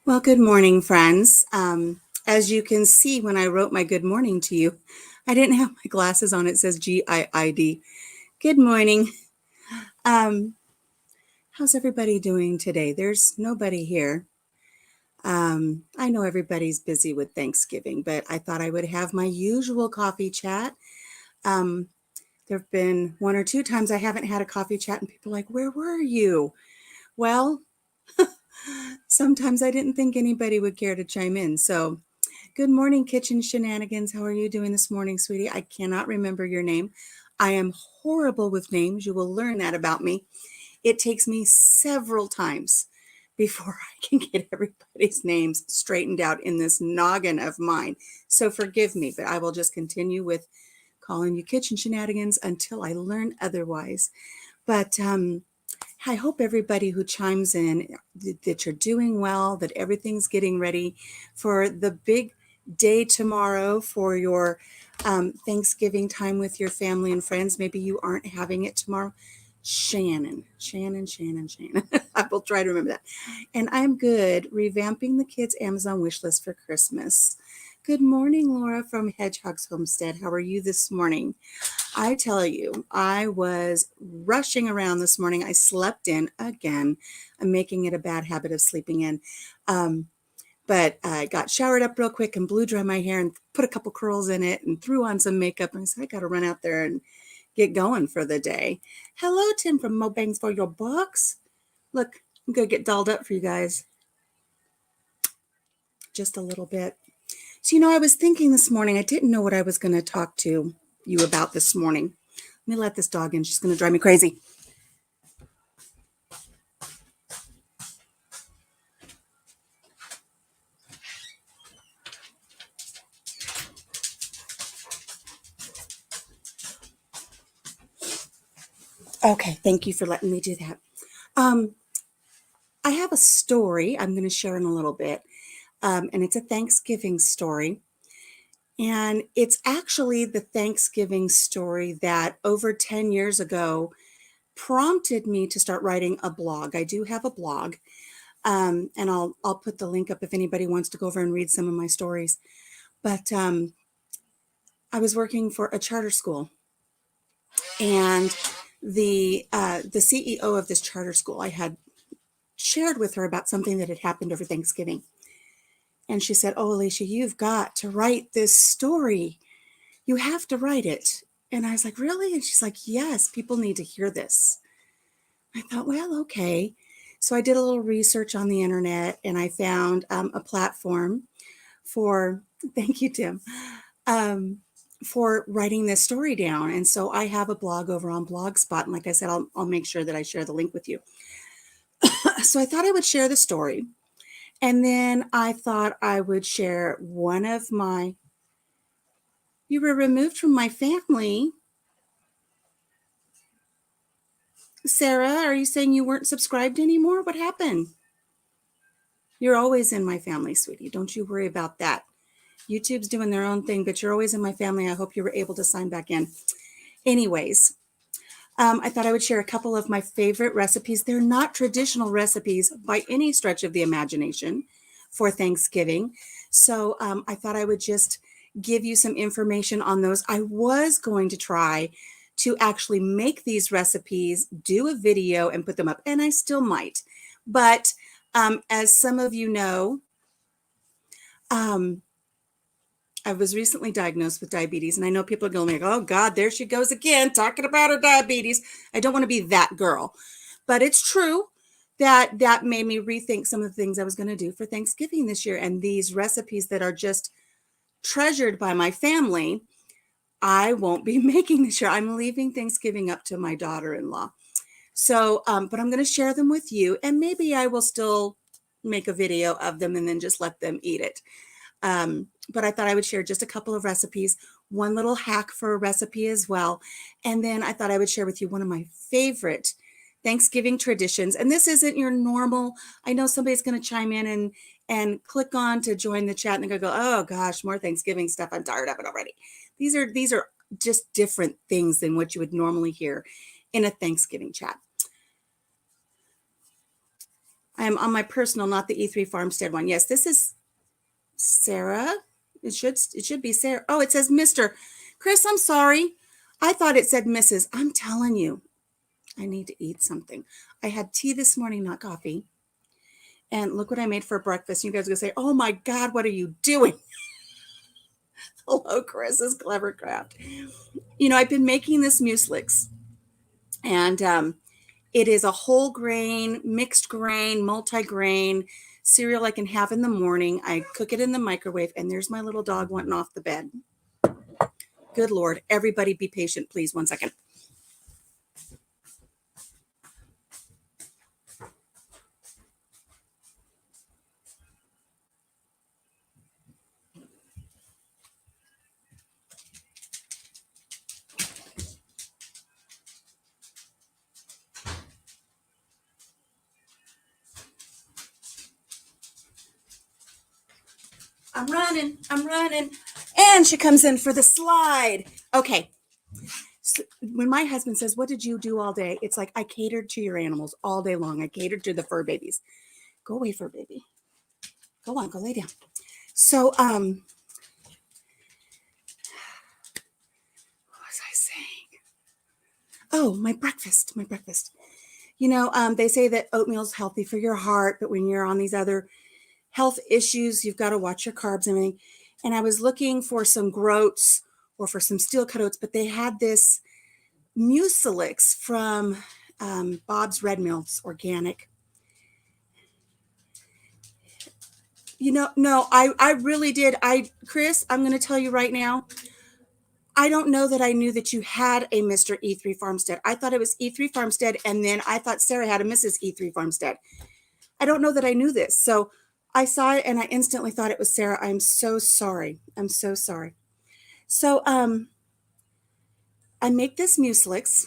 Well, good morning, friends. As you can see, when I wrote my good morning to you, I didn't have my glasses on. It says GIID. Good morning. Um, how's everybody doing today? There's nobody here. I know everybody's busy with Thanksgiving, but I thought I would have my usual coffee chat. Um, there have been one or two times I haven't had a coffee chat, and people are like, "Where were you?" Well, sometimes I didn't think anybody would care to chime in. So, good morning, Kitchen Shenanigans. How are you doing this morning, sweetie? I cannot remember your name. I am horrible with names. You will learn that about me. It takes me several times before I can get everybody's names straightened out in this noggin of mine. So forgive me, but I will just continue with calling you Kitchen Shenanigans until I learn otherwise. But I hope everybody who chimes in that you're doing well, that everything's getting ready for the big day tomorrow for your Thanksgiving time with your family and friends. Maybe you aren't having it tomorrow. Shannon. I will try to remember that. And I'm good revamping the kids' Amazon wish list for Christmas. Good morning, Laura from Hedgehog's Homestead. How are you this morning? I tell you, I was rushing around this morning. I slept in again. I'm making it a bad habit of sleeping in. But I got showered up real quick and blew dry my hair and put a couple curls in it and threw on some makeup. And I said, I got to run out there and get going for the day. Hello, Tim from Mo Bangs for Your Books. Look, I'm going to get dolled up for you guys. Just a little bit. So, I was thinking this morning, I didn't know what I was going to talk to you about this morning. Let me let this dog in. She's going to drive me crazy. Okay, thank you for letting me do that. I have a story I'm going to share in a little bit, and it's a Thanksgiving story. And it's actually the Thanksgiving story that over 10 years ago prompted me to start writing a blog. I do have a blog, and I'll put the link up if anybody wants to go over and read some of my stories. But I was working for a charter school, and the CEO of this charter school, I had shared with her about something that had happened over Thanksgiving. And she said, "Oh, Alicia, you've got to write this story. You have to write it." And I was like, "Really?" And she's like, "Yes, people need to hear this." I thought, well, okay. So I did a little research on the internet and I found a platform for, thank you, Tim, for writing this story down. And so I have a blog over on Blogspot. And like I said, I'll make sure that I share the link with you. So I thought I would share the story. And then I thought I would share one of my, you were removed from my family. Sarah, are you saying you weren't subscribed anymore? What happened? You're always in my family, sweetie. Don't you worry about that. YouTube's doing their own thing, but you're always in my family. I hope you were able to sign back in. Anyways, I thought I would share a couple of my favorite recipes. They're not traditional recipes by any stretch of the imagination for Thanksgiving. So I thought I would just give you some information on those. I was going to try to actually make these recipes, do a video and put them up, and I still might. But as some of you know, I was recently diagnosed with diabetes, and I know people are going like, "Oh God, there she goes again, talking about her diabetes." I don't want to be that girl, but it's true that that made me rethink some of the things I was going to do for Thanksgiving this year. And these recipes that are just treasured by my family, I won't be making this year. I'm leaving Thanksgiving up to my daughter-in-law. So, but I'm going to share them with you, and maybe I will still make a video of them and then just let them eat it. But I thought I would share just a couple of recipes, one little hack for a recipe as well. And then I thought I would share with you one of my favorite Thanksgiving traditions. And this isn't your normal, I know somebody's going to chime in and click on to join the chat and they're going to go, "Oh gosh, more Thanksgiving stuff. I'm tired of it already." These are just different things than what you would normally hear in a Thanksgiving chat. I'm on my personal, not the E3 Farmstead one. Yes, this is Sarah. It should be Sarah. Oh, it says Mr. Chris, I'm sorry. I thought it said Mrs. I'm telling you, I need to eat something. I had tea this morning, not coffee. And look what I made for breakfast. You guys are going to say, oh my God, what are you doing? Hello, Chris, is Clever Craft. You know, I've been making this mueslix, and it is a whole grain, mixed grain, multi-grain cereal I can have in the morning. I cook it in the microwave, and there's my little dog wanting off the bed. Good Lord. Everybody be patient, please. 1 second. I'm running. And she comes in for the slide. Okay. So when my husband says, what did you do all day? It's like, I catered to your animals all day long. I catered to the fur babies. Go away, fur baby. Go on, go lay down. So, what was I saying? Oh, my breakfast. You know, they say that oatmeal is healthy for your heart, but when you're on these other health issues, you've got to watch your carbs and everything. And I was looking for some groats or for some steel cut oats, but they had this mucilix from Bob's Red Mill's organic. You know, no, I really did. Chris, I'm going to tell you right now, I don't know that I knew that you had a Mr. E3 Farmstead. I thought it was E3 Farmstead, and then I thought Sarah had a Mrs. E3 Farmstead. I don't know that I knew this. So I saw it and I instantly thought it was Sarah. I'm so sorry. So I make this mueslix.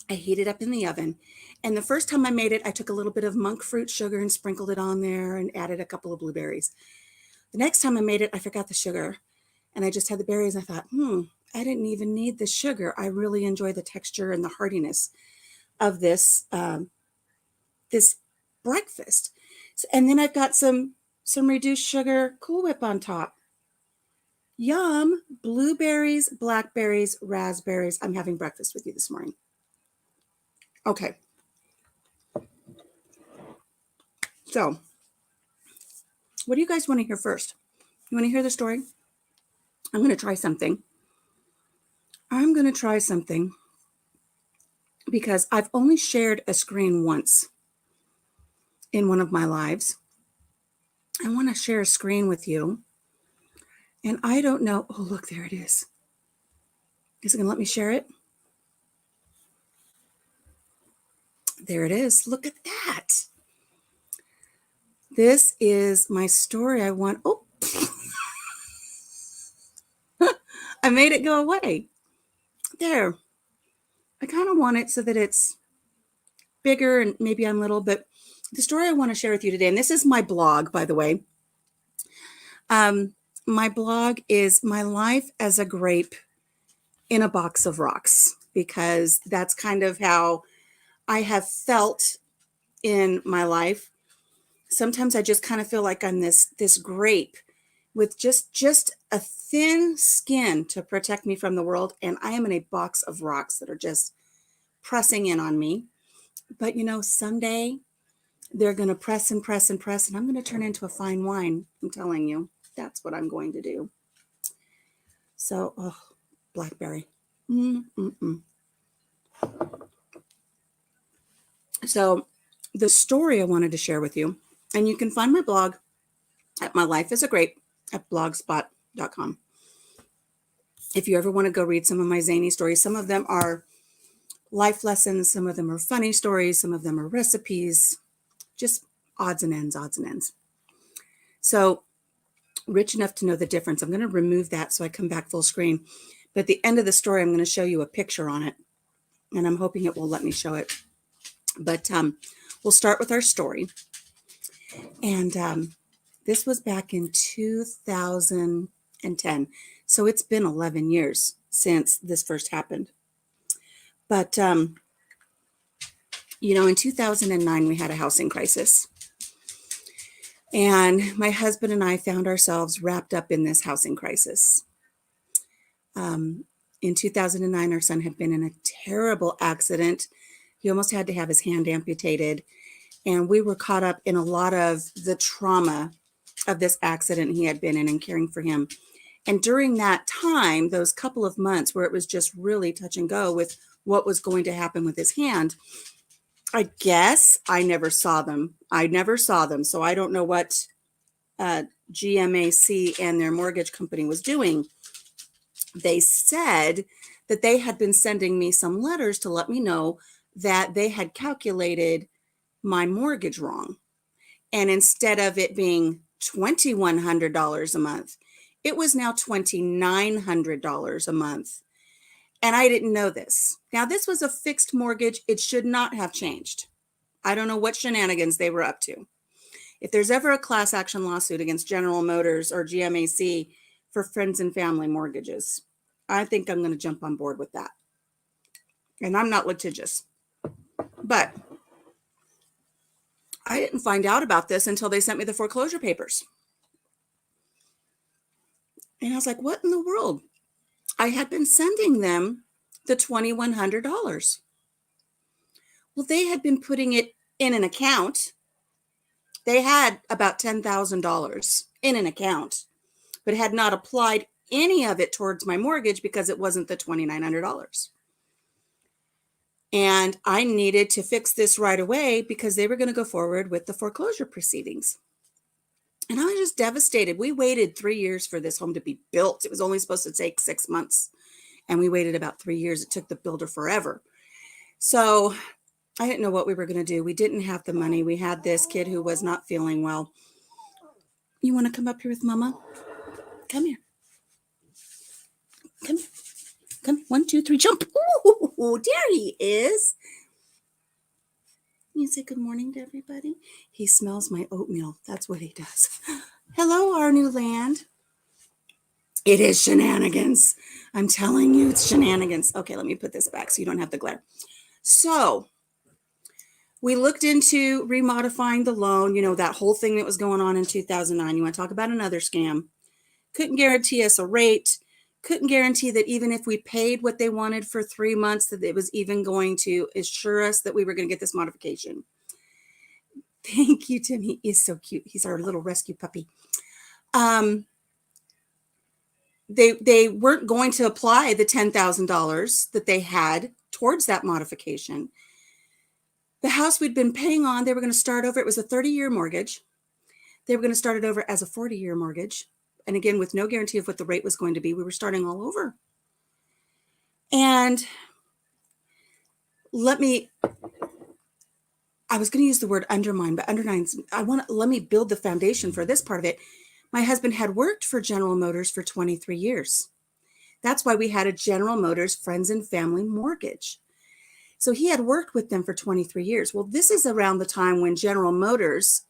I heat it up in the oven. And the first time I made it, I took a little bit of monk fruit sugar and sprinkled it on there and added a couple of blueberries. The next time I made it, I forgot the sugar and I just had the berries. I thought, I didn't even need the sugar. I really enjoy the texture and the heartiness of this this breakfast. And then I've got some reduced sugar Cool Whip on top. Yum. Blueberries, blackberries, raspberries. I'm having breakfast with you this morning. Okay. So, what do you guys want to hear first? You want to hear the story? I'm going to try something because I've only shared a screen once in one of my lives. I want to share a screen with you. And I don't know. Oh, look, there it is. Is it going to let me share it? There it is. Look at that. This is my story. Oh, I made it go away. There. I kind of want it so that it's bigger and maybe I'm little, but the story I want to share with you today, and this is my blog, by the way. My blog is My Life as a Grape in a Box of Rocks, because that's kind of how I have felt in my life. Sometimes I just kind of feel like I'm this grape with just a thin skin to protect me from the world, and I am in a box of rocks that are just pressing in on me. But you know, someday they're going to press and press and press, and I'm going to turn into a fine wine. I'm telling you, that's what I'm going to do. So, blackberry. So the story I wanted to share with you, and you can find my blog at My Life as a Grape at blogspot.com. If you ever want to go read some of my zany stories, some of them are life lessons, some of them are funny stories, some of them are recipes, just odds and ends. So rich enough to know the difference. I'm going to remove that so I come back full screen. But at the end of the story, I'm going to show you a picture on it, and I'm hoping it will let me show it. But we'll start with our story. And this was back in 2010. So it's been 11 years since this first happened. But, In 2009, we had a housing crisis. And my husband and I found ourselves wrapped up in this housing crisis. In 2009, our son had been in a terrible accident. He almost had to have his hand amputated. And we were caught up in a lot of the trauma of this accident he had been in and caring for him. And during that time, those couple of months where it was just really touch and go with what was going to happen with his hand, I guess I never saw them. So I don't know what GMAC and their mortgage company was doing. They said that they had been sending me some letters to let me know that they had calculated my mortgage wrong. And instead of it being $2,100 a month, it was now $2,900 a month. And I didn't know this. Now, this was a fixed mortgage. It should not have changed. I don't know what shenanigans they were up to. If there's ever a class action lawsuit against General Motors or GMAC for friends and family mortgages, I think I'm going to jump on board with that. And I'm not litigious. But I didn't find out about this until they sent me the foreclosure papers. And I was like, what in the world? I had been sending them the $2,100. Well, they had been putting it in an account. They had about $10,000 in an account, but had not applied any of it towards my mortgage because it wasn't the $2,900. And I needed to fix this right away because they were going to go forward with the foreclosure proceedings. And I was just devastated. We waited 3 years for this home to be built. It was only supposed to take 6 months. And we waited about 3 years. It took the builder forever. So I didn't know what we were going to do. We didn't have the money. We had this kid who was not feeling well. You want to come up here with Mama? Come here. Come here. Come. 1, 2, 3, jump. Ooh, there he is. You say good morning to everybody. He smells my oatmeal. That's what he does. Hello, our new land. It is shenanigans. I'm telling you, it's shenanigans. Okay, let me put this back so you don't have the glare. So we looked into remodifying the loan, that whole thing that was going on in 2009. You want to talk about another scam? Couldn't guarantee us a rate. Couldn't guarantee that even if we paid what they wanted for 3 months, that it was even going to assure us that we were going to get this modification. Thank you, Tim. He is so cute. He's our little rescue puppy. They weren't going to apply the $10,000 that they had towards that modification. The house we'd been paying on, they were going to start over. It was a 30-year mortgage. They were going to start it over as a 40-year mortgage. And again, with no guarantee of what the rate was going to be, we were starting all over. And I was going to use the word undermine, but let me build the foundation for this part of it. My husband had worked for General Motors for 23 years. That's why we had a General Motors friends and family mortgage. So he had worked with them for 23 years. Well, this is around the time when General Motors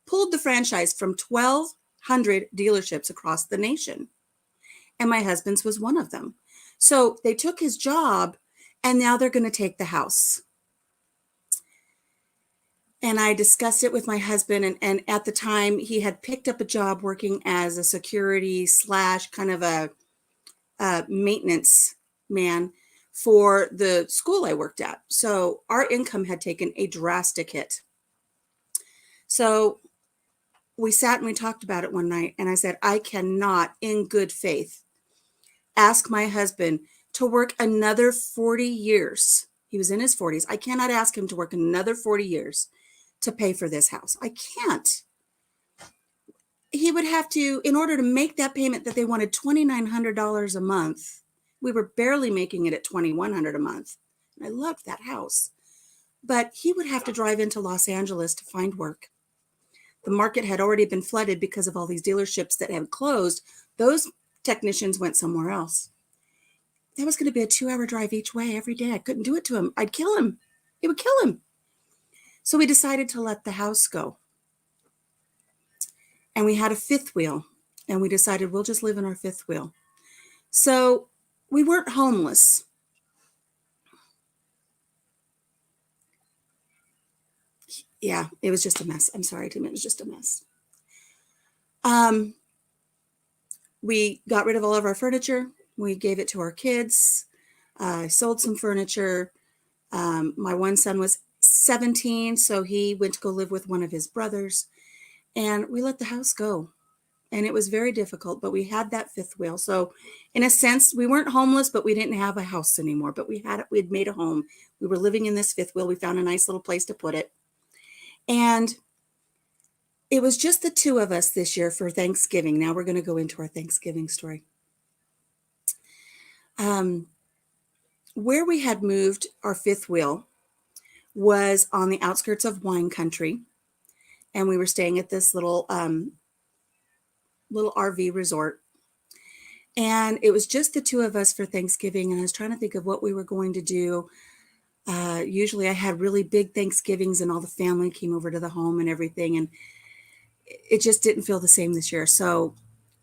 pulled the franchise from 1,200 dealerships across the nation. And my husband's was one of them. So they took his job and now they're going to take the house. And I discussed it with my husband. And at the time he had picked up a job working as a security / kind of a maintenance man for the school I worked at. So our income had taken a drastic hit. So we sat and we talked about it one night. And I said, I cannot, in good faith, ask my husband to work another 40 years. He was in his 40s. I cannot ask him to work another 40 years to pay for this house. I can't. He would have to, in order to make that payment that they wanted $2,900 a month, we were barely making it at $2,100 a month. And I loved that house. But he would have to drive into Los Angeles to find work. The market had already been flooded because of all these dealerships that had closed. Those technicians went somewhere else. That was going to be a 2-hour drive each way every day. I couldn't do it to him. I'd kill him. It would kill him. So we decided to let the house go. And we had a fifth wheel. And we decided we'll just live in our fifth wheel. So we weren't homeless. Yeah, it was just a mess. I'm sorry, Tim. It was just a mess. Um, we got rid of all of our furniture. We gave it to our kids. Sold some furniture. My one son was 17, so he went to go live with one of his brothers, and we let the house go. And it was very difficult, but we had that fifth wheel. So in a sense, we weren't homeless, but we didn't have a house anymore, but we had made a home. We were living in this fifth wheel. We found a nice little place to put it. And it was just the two of us this year for Thanksgiving. Now we're going to go into our Thanksgiving story. Where we had moved our fifth wheel was on the outskirts of wine country. And we were staying at this little RV resort. And it was just the two of us for Thanksgiving. And I was trying to think of what we were going to do. Usually I had really big Thanksgivings and all the family came over to the home and everything. And it just didn't feel the same this year. So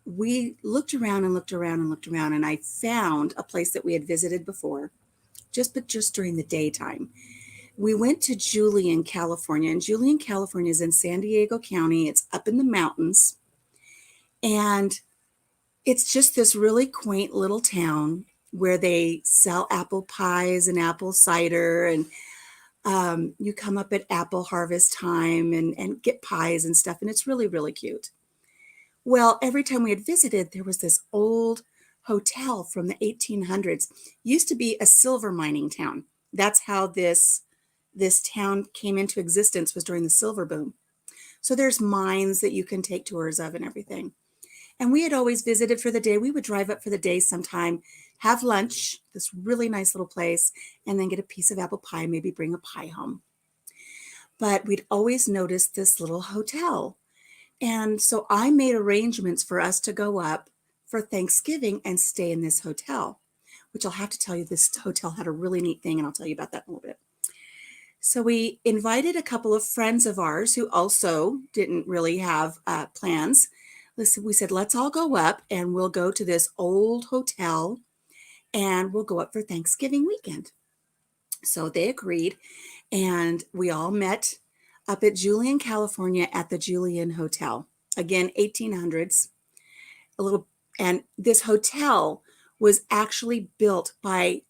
we looked around and looked around and looked around. And I found a place that we had visited before, just during the daytime. We went to Julian, California. And Julian, California is in San Diego County. It's up in the mountains. And it's just this really quaint little town where they sell apple pies and apple cider. And you come up at apple harvest time and get pies and stuff. And it's really, really cute. Well, every time we had visited, there was this old hotel from the 1800s. Used to be a silver mining town. That's how this town came into existence, was during the silver boom. So there's mines that you can take tours of and everything. And we had always visited for the day. We would drive up for the day sometime, have lunch, this really nice little place, and then get a piece of apple pie, maybe bring a pie home. But we'd always noticed this little hotel. And so I made arrangements for us to go up for Thanksgiving and stay in this hotel, which I'll have to tell you, this hotel had a really neat thing, and I'll tell you about that in a little bit. So we invited a couple of friends of ours who also didn't really have plans. We said, let's all go up and we'll go to this old hotel and we'll go up for Thanksgiving weekend. So they agreed, and we all met up at Julian, California at the Julian Hotel. Again, 1800s. And this hotel was actually built by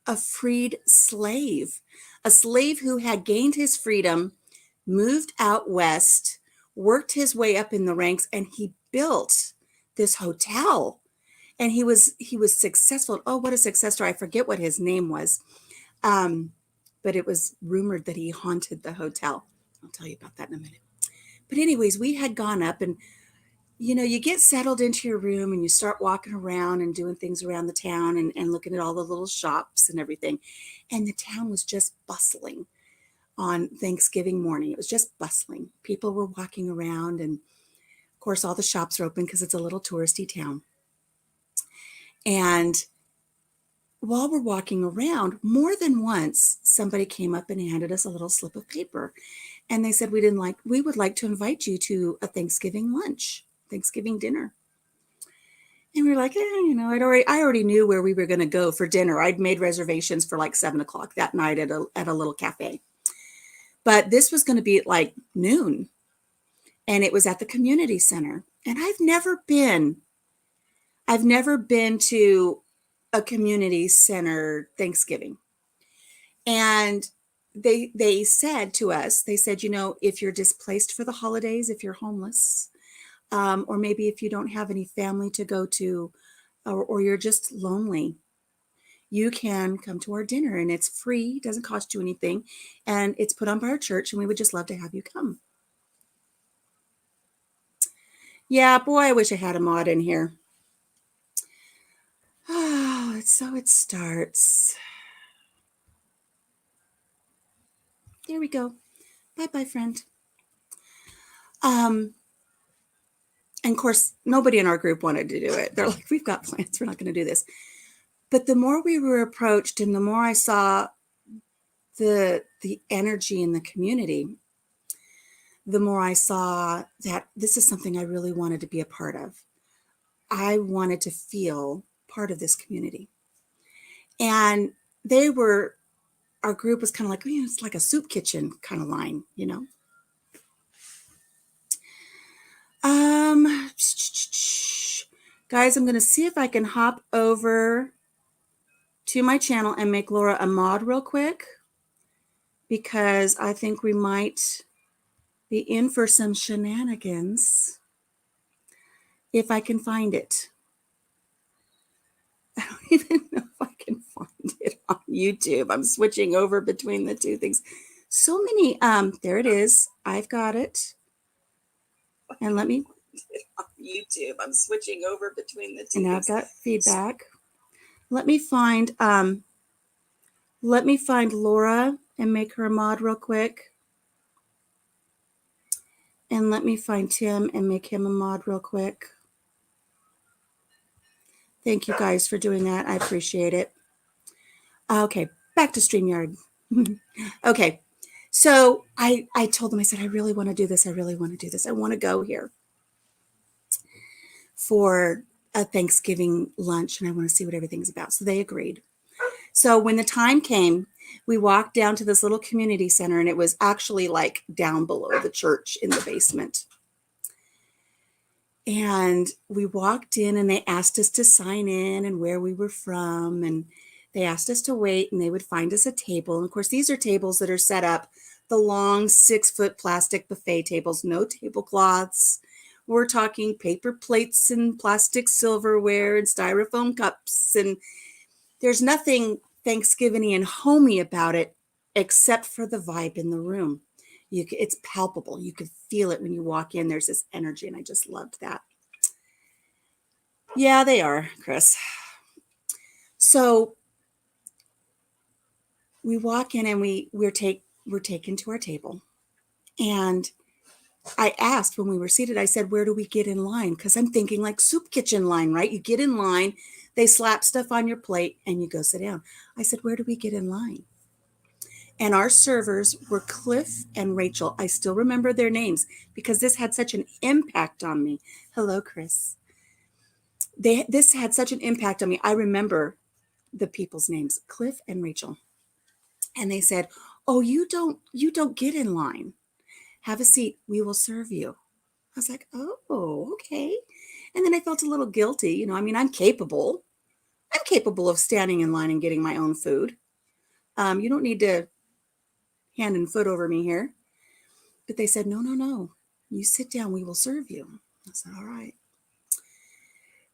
a freed slave, a slave who had gained his freedom, moved out west, worked his way up in the ranks, and he built this hotel. And he was successful. Oh, what a success story. I forget what his name was. But it was rumored that he haunted the hotel. I'll tell you about that in a minute. But anyways, we had gone up, and you get settled into your room and you start walking around and doing things around the town and looking at all the little shops and everything. And the town was just bustling on Thanksgiving morning. It was just bustling. People were walking around, and of course all the shops are open because it's a little touristy town. And while we're walking around, more than once, somebody came up and handed us a little slip of paper. And they said, we would like to invite you to a Thanksgiving lunch, Thanksgiving dinner. And we were like, I already knew where we were going to go for dinner. I'd made reservations for like 7:00 that night at a little cafe. But this was going to be at like noon. And it was at the community center. And I've never been to a community center Thanksgiving. And they said to us, if you're displaced for the holidays, if you're homeless, or maybe if you don't have any family to go to, or you're just lonely, you can come to our dinner, and it's free, doesn't cost you anything, and it's put on by our church, and we would just love to have you come. Yeah, boy, I wish I had a mod in here. Oh, so it starts. There we go. Bye-bye, friend. And of course, nobody in our group wanted to do it. They're like, we've got plans. We're not going to do this. But the more we were approached and the more I saw the energy in the community, the more I saw that this is something I really wanted to be a part of. I wanted to feel part of this community. And they were our group was kind of like, it's like a soup kitchen kind of line, Guys, I'm going to see if I can hop over to my channel and make Laura a mod real quick, because I think we might be in for some shenanigans if I can find it. I don't even know if I can find it on YouTube. I'm switching over between the two things. So many, there it is. I've got it. And let me, on YouTube, I'm switching over between the two. And I've got feedback. Let me find Laura and make her a mod real quick. And let me find Tim and make him a mod real quick. Thank you guys for doing that. I appreciate it. Okay, back to StreamYard. Okay, so I told them, I said, I really want to do this. I really want to do this. I want to go here for a Thanksgiving lunch, and I want to see what everything's about. So they agreed. So when the time came, we walked down to this little community center, and it was actually like down below the church in the basement. And we walked in, and they asked us to sign in and where we were from. And they asked us to wait, and they would find us a table. And of course, these are tables that are set up, the long 6-foot plastic buffet tables, no tablecloths. We're talking paper plates and plastic silverware and styrofoam cups. And there's nothing Thanksgiving and homey about it, except for the vibe in the room. It's palpable. You could feel it when you walk in. There's this energy, and I just loved that. Yeah, they are, Chris. So we walk in, and we're taken to our table. And I asked when we were seated, I said, where do we get in line? Because I'm thinking like soup kitchen line, right? You get in line, they slap stuff on your plate, and you go sit down. I said, where do we get in line? And our servers were Cliff and Rachel. I still remember their names because this had such an impact on me. Hello, Chris. This had such an impact on me. I remember the people's names, Cliff and Rachel. And they said, oh, you don't get in line. Have a seat. We will serve you. I was like, oh, okay. And then I felt a little guilty. I'm capable. I'm capable of standing in line and getting my own food. You don't need to hand and foot over me here. But they said, no. You sit down. We will serve you. I said, all right.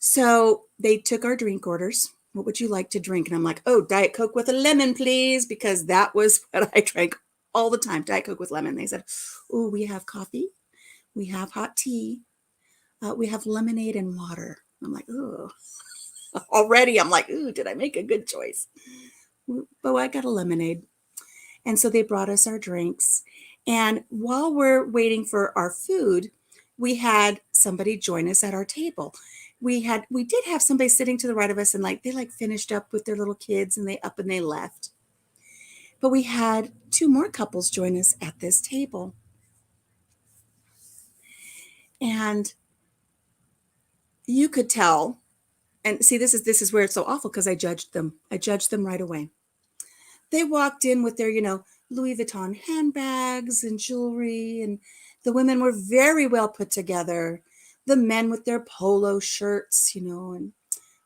So they took our drink orders. What would you like to drink? And I'm like, oh, Diet Coke with a lemon, please. Because that was what I drank all the time. Diet Coke with lemon. They said, oh, we have coffee. We have hot tea. We have lemonade and water. I'm like, oh, already I'm like, ooh, did I make a good choice? But I got a lemonade. And so they brought us our drinks. And while we're waiting for our food, we had somebody join us at our table. We did have somebody sitting to the right of us, and they finished up with their little kids, and they left. But we had 2 more couples join us at this table. And you could tell, and see, this is where it's so awful, because I judged them. I judged them right away. They walked in with their, Louis Vuitton handbags and jewelry, and the women were very well put together. The men with their polo shirts, and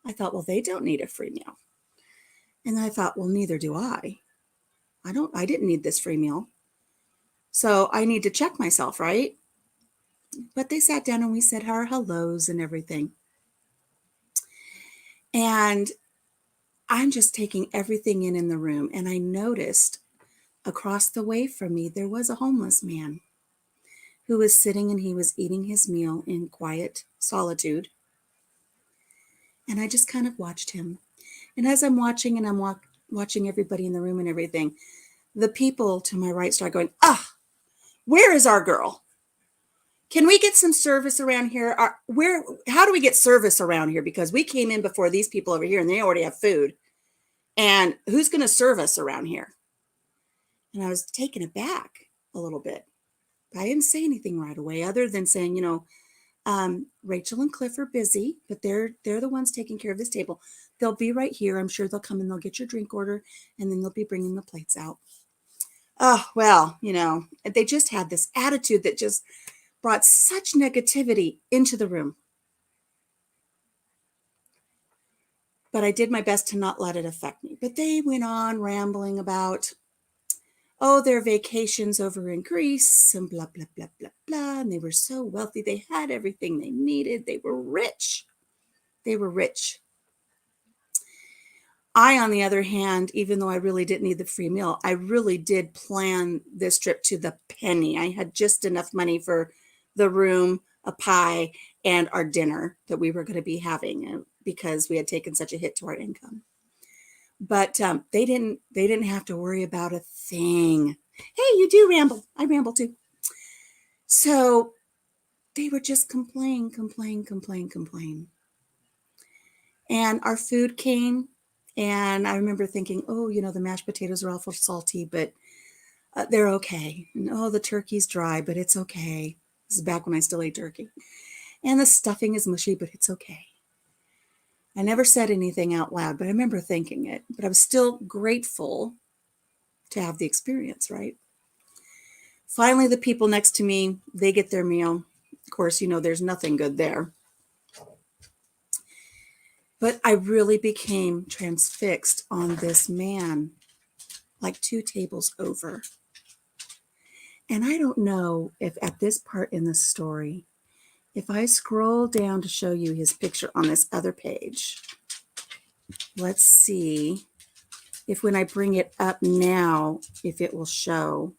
I thought, well, they don't need a free meal. And I thought, well, neither do I. I didn't need this free meal. So I need to check myself, right? But they sat down and we said our hellos and everything. And I'm just taking everything in the room. And I noticed across the way from me, there was a homeless man who was sitting, and he was eating his meal in quiet solitude. And I just kind of watched him. And as I'm watching, and I'm watching everybody in the room and everything, the people to my right start going, where is our girl? Can we get some service around here? How do we get service around here? Because we came in before these people over here, and they already have food. And who's going to serve us around here? And I was taken aback a little bit. I didn't say anything right away, other than saying, Rachel and Cliff are busy, but they're the ones taking care of this table. They'll be right here. I'm sure they'll come and they'll get your drink order, and then they'll be bringing the plates out. Oh, well, they just had this attitude that just brought such negativity into the room. But I did my best to not let it affect me. But they went on rambling about, their vacations over in Greece and blah, blah, blah, blah, blah. And they were so wealthy. They had everything they needed. They were rich. They were rich. I, on the other hand, even though I really didn't need the free meal, I really did plan this trip to the penny. I had just enough money for the room, a pie, and our dinner that we were going to be having because we had taken such a hit to our income. But they didn't have to worry about a thing. Hey, you do ramble. I ramble too. So they would just complain. And our food came, and I remember thinking, the mashed potatoes are awful salty, but they're okay. And the turkey's dry, but it's okay. This is back when I still ate turkey. And the stuffing is mushy, but it's okay. I never said anything out loud, but I remember thinking it. But I was still grateful to have the experience, right? Finally, the people next to me, they get their meal. Of course, there's nothing good there. But I really became transfixed on this man, like 2 tables over. And I don't know if at this part in the story, if I scroll down to show you his picture on this other page, let's see if when I bring it up now, if it will show.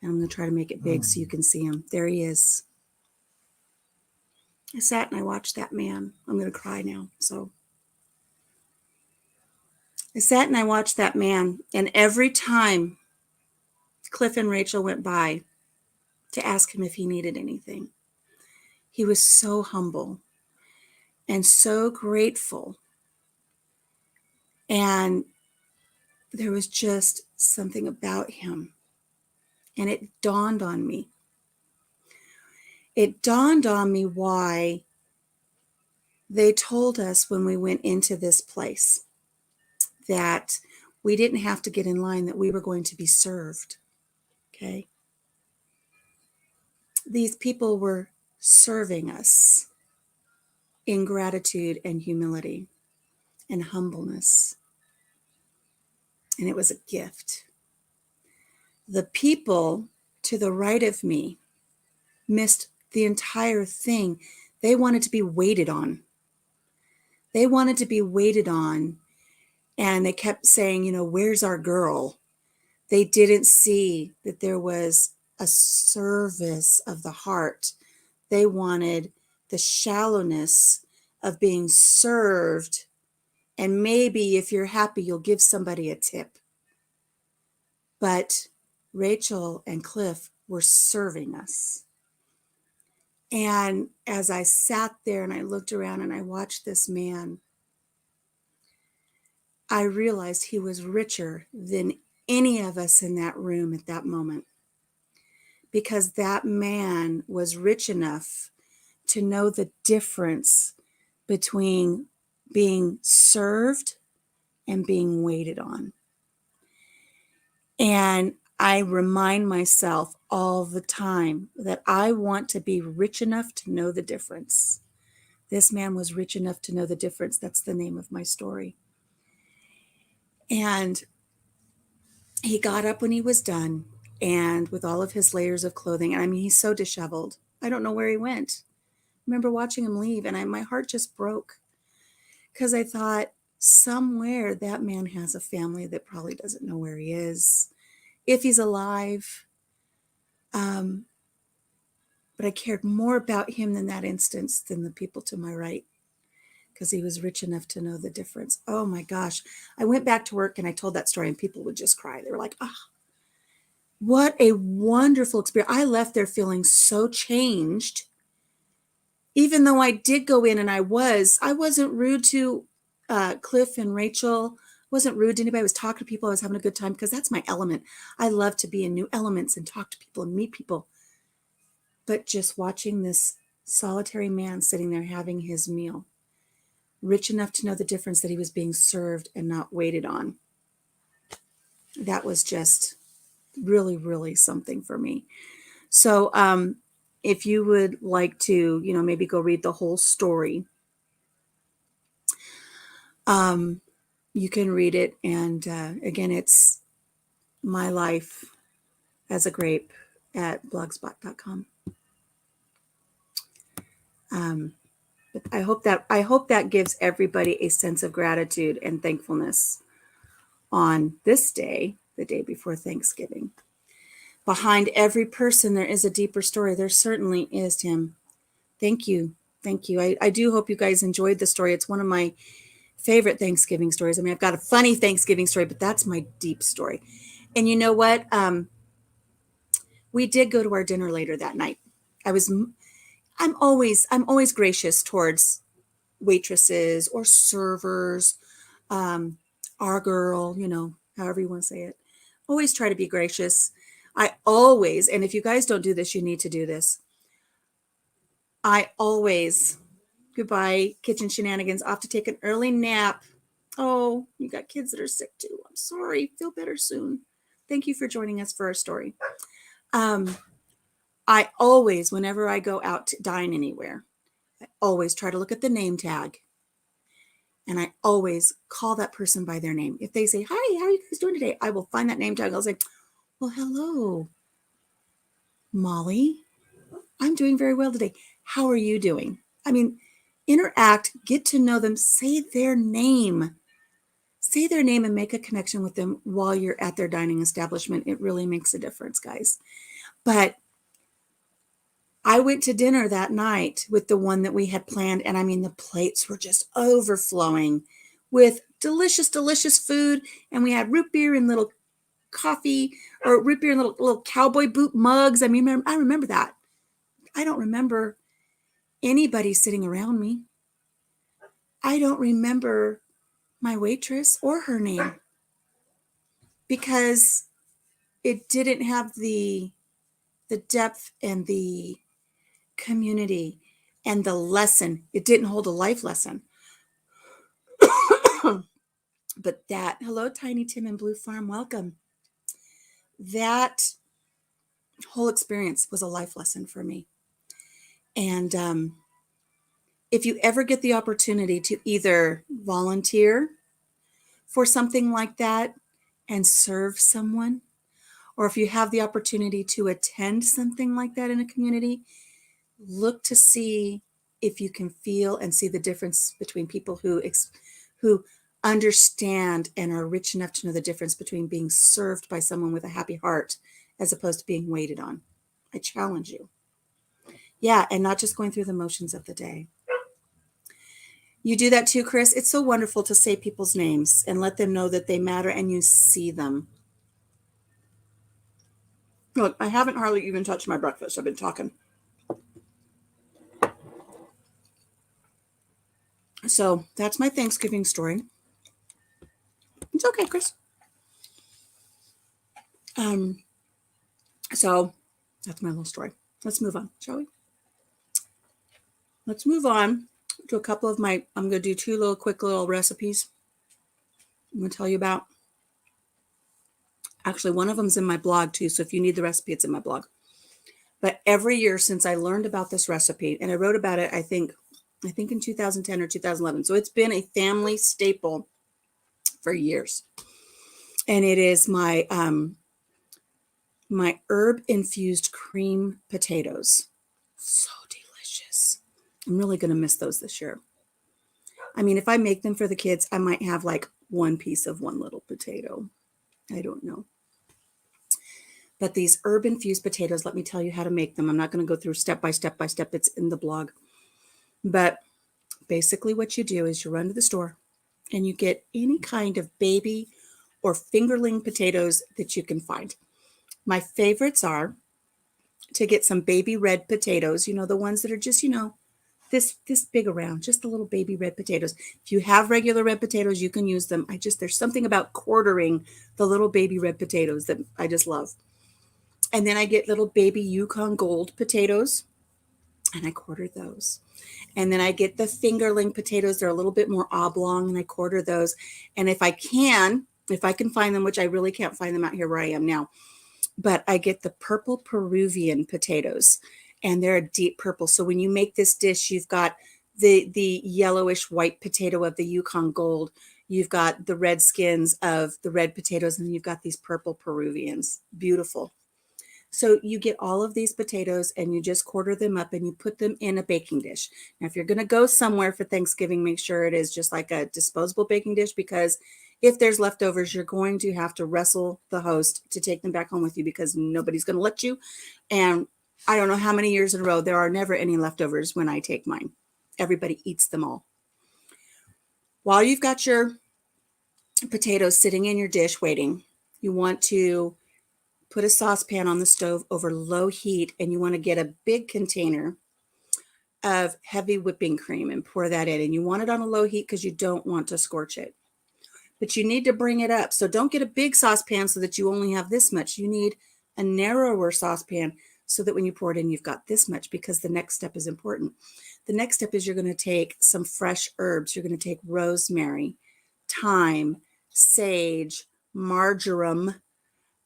And I'm going to try to make it big so you can see him. There he is. I sat and I watched that man. I'm going to cry now. So I sat and I watched that man. And every time Cliff and Rachel went by to ask him if he needed anything, he was so humble and so grateful. And there was just something about him. And it dawned on me. It dawned on me why they told us when we went into this place that we didn't have to get in line, that we were going to be served. Okay? These people were serving us in gratitude and humility and humbleness. And it was a gift. The people to the right of me missed the entire thing. They wanted to be waited on. They wanted to be waited on. And they kept saying, where's our girl? They didn't see that there was a service of the heart. They wanted the shallowness of being served. And maybe if you're happy, you'll give somebody a tip. But Rachel and Cliff were serving us. And as I sat there and I looked around and I watched this man, I realized he was richer than any of us in that room at that moment. Because that man was rich enough to know the difference between being served and being waited on. And I remind myself all the time that I want to be rich enough to know the difference. This man was rich enough to know the difference. That's the name of my story. And he got up when he was done, and with all of his layers of clothing, and he's so disheveled. I don't know where he went. I remember watching him leave, and my heart just broke because I thought, somewhere that man has a family that probably doesn't know where he is, if he's alive. But I cared more about him in that instance than the people to my right, because he was rich enough to know the difference. Oh my gosh. I went back to work and I told that story and people would just cry. They were like, what a wonderful experience. I left there feeling so changed. Even though I did go in and I wasn't rude to Cliff and Rachel. Wasn't rude to anybody. I was talking to people. I was having a good time because that's my element. I love to be in new elements and talk to people and meet people. But just watching this solitary man sitting there having his meal, rich enough to know the difference that he was being served and not waited on. That was just really, really something for me. So if you would like to, maybe go read the whole story, you can read it. And again, it's My Life as a Grape at blogspot.com. But I hope that gives everybody a sense of gratitude and thankfulness on this day, the day before Thanksgiving. Behind every person, there is a deeper story. There certainly is, Tim. Thank you. Thank you. I do hope you guys enjoyed the story. It's one of my favorite Thanksgiving stories. I mean, I've got a funny Thanksgiving story, but that's my deep story. And you know what? We did go to our dinner later that night. I'm always gracious towards waitresses or servers, our girl, however you want to say it. Always try to be gracious. I always, and if you guys don't do this, you need to do this. Goodbye, kitchen shenanigans, off to take an early nap. Oh, you got kids that are sick too. I'm sorry. Feel better soon. Thank you for joining us for our story. I always, whenever I go out to dine anywhere, I always try to look at the name tag. And I always call that person by their name. If they say, "Hi, how are you guys doing today?" I will find that name tag. I'll say, "Well, hello, Molly. I'm doing very well today. How are you doing?" I mean, interact, get to know them, say their name. Say their name and make a connection with them while you're at their dining establishment. It really makes a difference, guys. But I went to dinner that night with the one that we had planned. And I mean, the plates were just overflowing with delicious, delicious food. And we had root beer and little coffee, or root beer and little cowboy boot mugs. I mean, I remember that. I don't remember anybody sitting around me. I don't remember my waitress or her name, because it didn't have the depth and the community and the lesson. It didn't hold a life lesson. But hello, Tiny Tim and Blue Farm, welcome. That whole experience was a life lesson for me. And if you ever get the opportunity to either volunteer for something like that and serve someone, or if you have the opportunity to attend something like that in a community, look to see if you can feel and see the difference between people who understand and are rich enough to know the difference between being served by someone with a happy heart as opposed to being waited on. I challenge you. Yeah, and not just going through the motions of the day. You do that too, Chris? It's so wonderful to say people's names and let them know that they matter and you see them. Look, I haven't hardly even touched my breakfast. I've been talking. So that's my Thanksgiving story. It's okay, Chris. So that's my little story. Let's move on, shall we? Let's move on to a couple of I'm going to do two quick little recipes I'm going to tell you about. Actually, one of them's in my blog too. So if you need the recipe, it's in my blog. But every year since I learned about this recipe, and I wrote about it, I think in 2010 or 2011. So it's been a family staple for years. And it is my herb infused cream potatoes. So delicious. I'm really going to miss those this year. I mean, if I make them for the kids, I might have like one piece of one little potato. I don't know. But these herb infused potatoes, let me tell you how to make them. I'm not going to go through step by step. It's in the blog. But basically what you do is you run to the store and you get any kind of baby or fingerling potatoes that you can find. My favorites are to get some baby red potatoes, the ones that are just, this big around, just the little baby red potatoes. If you have regular red potatoes, you can use them. There's something about quartering the little baby red potatoes that I just love. And then I get little baby Yukon Gold potatoes. and I quarter those. And then I get the fingerling potatoes. They're a little bit more oblong, and I quarter those. And if I can find them, which I really can't find them out here where I am now, but I get the purple Peruvian potatoes, and they're a deep purple. So when you make this dish, you've got the yellowish white potato of the Yukon Gold. You've got the red skins of the red potatoes, and you've got these purple Peruvians. Beautiful. So you get all of these potatoes and you just quarter them up and you put them in a baking dish. Now, if you're going to go somewhere for Thanksgiving, make sure it is just like a disposable baking dish, because if there's leftovers, you're going to have to wrestle the host to take them back home with you, because nobody's going to let you. And I don't know how many years in a row, there are never any leftovers when I take mine. Everybody eats them all. While you've got your potatoes sitting in your dish waiting, you want to put a saucepan on the stove over low heat, and you want to get a big container of heavy whipping cream and pour that in. And you want it on a low heat because you don't want to scorch it. But you need to bring it up. So don't get a big saucepan so that you only have this much. You need a narrower saucepan so that when you pour it in, you've got this much, because the next step is important. The next step is you're going to take some fresh herbs. You're going to take rosemary, thyme, sage, marjoram,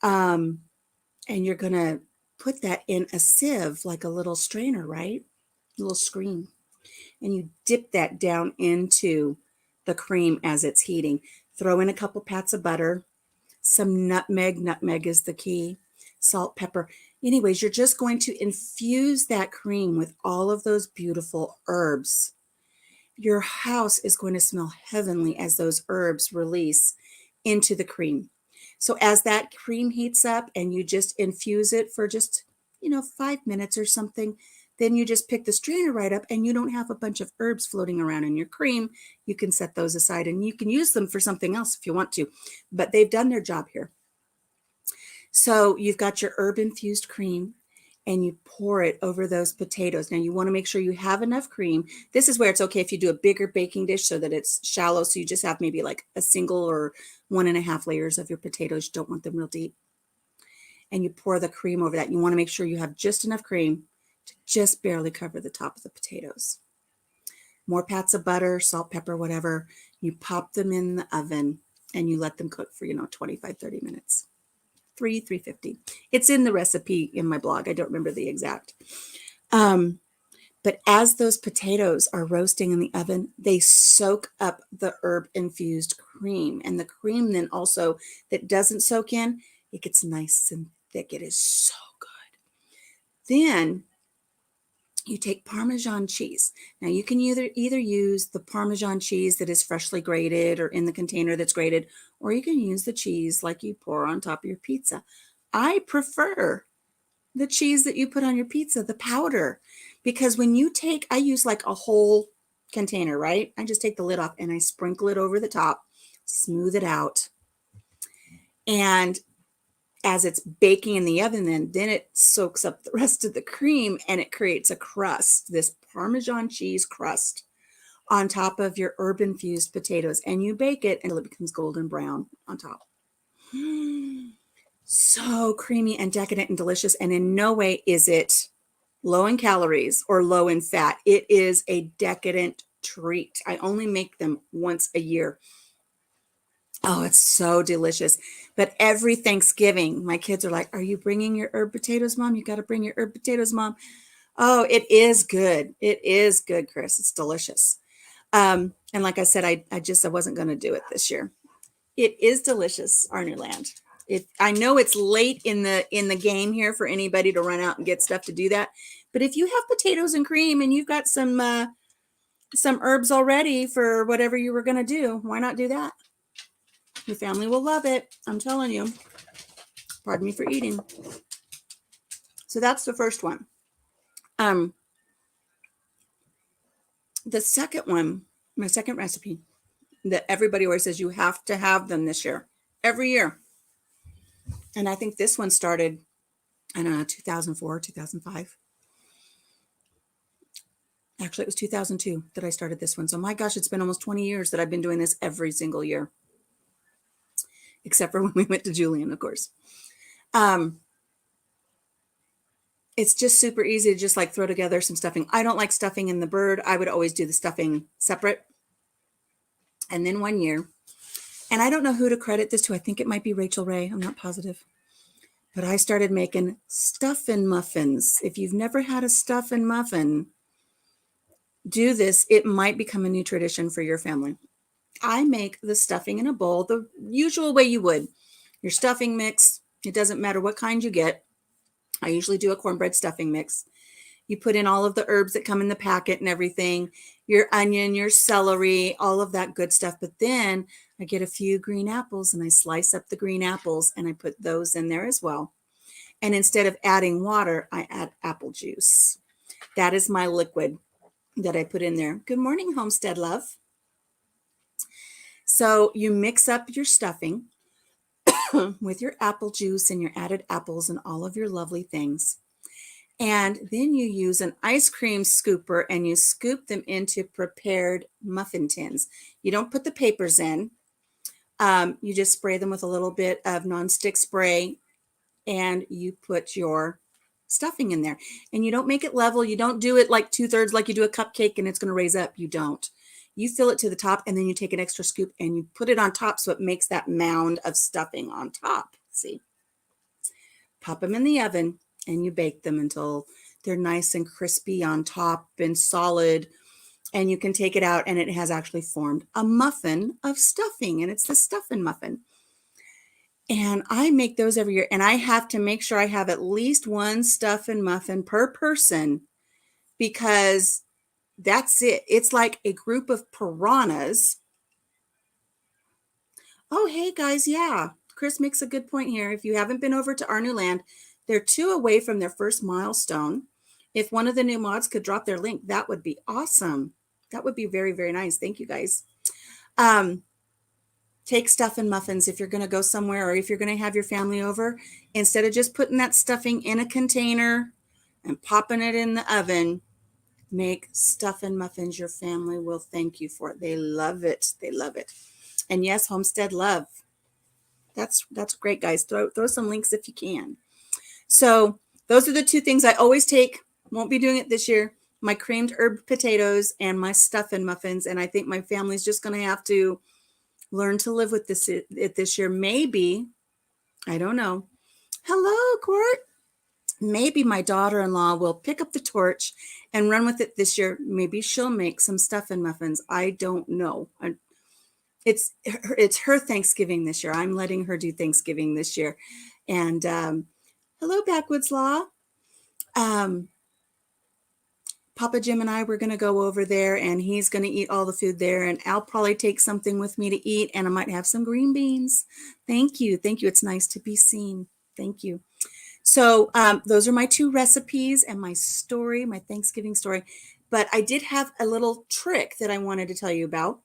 and you're going to put that in a sieve, like a little strainer, right? A little screen. And you dip that down into the cream as it's heating. Throw in a couple pats of butter, some nutmeg. Nutmeg is the key. Salt, pepper. Anyways, you're just going to infuse that cream with all of those beautiful herbs. Your house is going to smell heavenly as those herbs release into the cream. So as that cream heats up and you just infuse it for just, 5 minutes or something, then you just pick the strainer right up, and you don't have a bunch of herbs floating around in your cream. You can set those aside and you can use them for something else if you want to, but they've done their job here. So you've got your herb infused cream and you pour it over those potatoes. Now you want to make sure you have enough cream. This is where it's okay if you do a bigger baking dish so that it's shallow. So you just have maybe like a single or 1.5 layers of your potatoes. You don't want them real deep. And you pour the cream over that. You want to make sure you have just enough cream to just barely cover the top of the potatoes. More pats of butter, salt, pepper, whatever. You pop them in the oven and you let them cook for, 25, 30 minutes. 350. It's in the recipe in my blog. I don't remember the exact. But as those potatoes are roasting in the oven, they soak up the herb infused cream. And the cream then also that doesn't soak in, it gets nice and thick. It is so good. Then you take Parmesan cheese. Now you can either use the Parmesan cheese that is freshly grated or in the container that's grated, or you can use the cheese like you pour on top of your pizza. I prefer the cheese that you put on your pizza, the powder, because I use like a whole container, right? I just take the lid off and I sprinkle it over the top, smooth it out. And as it's baking in the oven, then it soaks up the rest of the cream and it creates a crust, this Parmesan cheese crust on top of your herb infused potatoes. And you bake it until it becomes golden brown on top. So creamy and decadent and delicious. And in no way is it low in calories or low in fat. It is a decadent treat. I only make them once a year. Oh, it's so delicious. But every Thanksgiving, my kids are like, "Are you bringing your herb potatoes, Mom? You got to bring your herb potatoes, Mom." Oh, it is good. It is good, Chris. It's delicious. And like I said, I wasn't going to do it this year. It is delicious, Arnerland. I know it's late in the game here for anybody to run out and get stuff to do that. But if you have potatoes and cream and you've got some herbs already for whatever you were going to do, why not do that? Your family will love it. I'm telling you. Pardon me for eating. So that's the first one. The second one, my second recipe that everybody always says you have to have them this year, every year. And I think this one started, 2004, 2005. Actually, it was 2002 that I started this one. So my gosh, it's been almost 20 years that I've been doing this every single year. Except for when we went to Julian, of course. it's just super easy to just like throw together some stuffing. I don't like stuffing in the bird. I would always do the stuffing separate. And then one year, and I don't know who to credit this to. I think it might be Rachel Ray. I'm not positive. But I started making stuffing muffins. If you've never had a stuffing muffin, do this. It might become a new tradition for your family. I make the stuffing in a bowl the usual way you would. Your stuffing mix, it doesn't matter what kind you get. I usually do a cornbread stuffing mix. You put in all of the herbs that come in the packet and everything, your onion, your celery, all of that good stuff. But then I get a few green apples and I slice up the green apples and I put those in there as well. And instead of adding water, I add apple juice. That is my liquid that I put in there. Good morning, Homestead Love. So you mix up your stuffing with your apple juice and your added apples and all of your lovely things. And then you use an ice cream scooper and you scoop them into prepared muffin tins. You don't put the papers in. You just spray them with a little bit of nonstick spray and you put your stuffing in there. And you don't make it level. You don't do it like 2/3 like you do a cupcake and it's going to raise up. You don't. You fill it to the top and then you take an extra scoop and you put it on top so it makes that mound of stuffing on top. See? Pop them in the oven and you bake them until they're nice and crispy on top and solid. And you can take it out and it has actually formed a muffin of stuffing, and it's the stuffing muffin. And I make those every year, and I have to make sure I have at least one stuffing muffin per person because that's it. It's like a group of piranhas. Oh, hey guys. Yeah. Chris makes a good point here. If you haven't been over to our new land, they're 2 away from their first milestone. If one of the new mods could drop their link, that would be awesome. That would be very, very nice. Thank you guys. Take stuffing muffins if you're going to go somewhere or if you're going to have your family over. Instead of just putting that stuffing in a container and popping it in the oven, make stuffing muffins. Your family will thank you for it. They love it. They love it. And yes, Homestead Love. That's great, guys. Throw some links if you can. So those are the 2 things I always take. Won't be doing it this year. My creamed herb potatoes and my stuffing muffins. And I think my family's just going to have to learn to live with this year. Maybe, I don't know. Hello, Court. Maybe my daughter-in-law will pick up the torch and run with it this year. Maybe she'll make some stuffing muffins. I don't know. It's her Thanksgiving this year. I'm letting her do Thanksgiving this year. And hello, Backwoods Law. Papa Jim and I were going to go over there and he's going to eat all the food there. And I'll probably take something with me to eat and I might have some green beans. Thank you. Thank you. It's nice to be seen. Thank you. So those are my 2 recipes and my story, my Thanksgiving story. But I did have a little trick that I wanted to tell you about.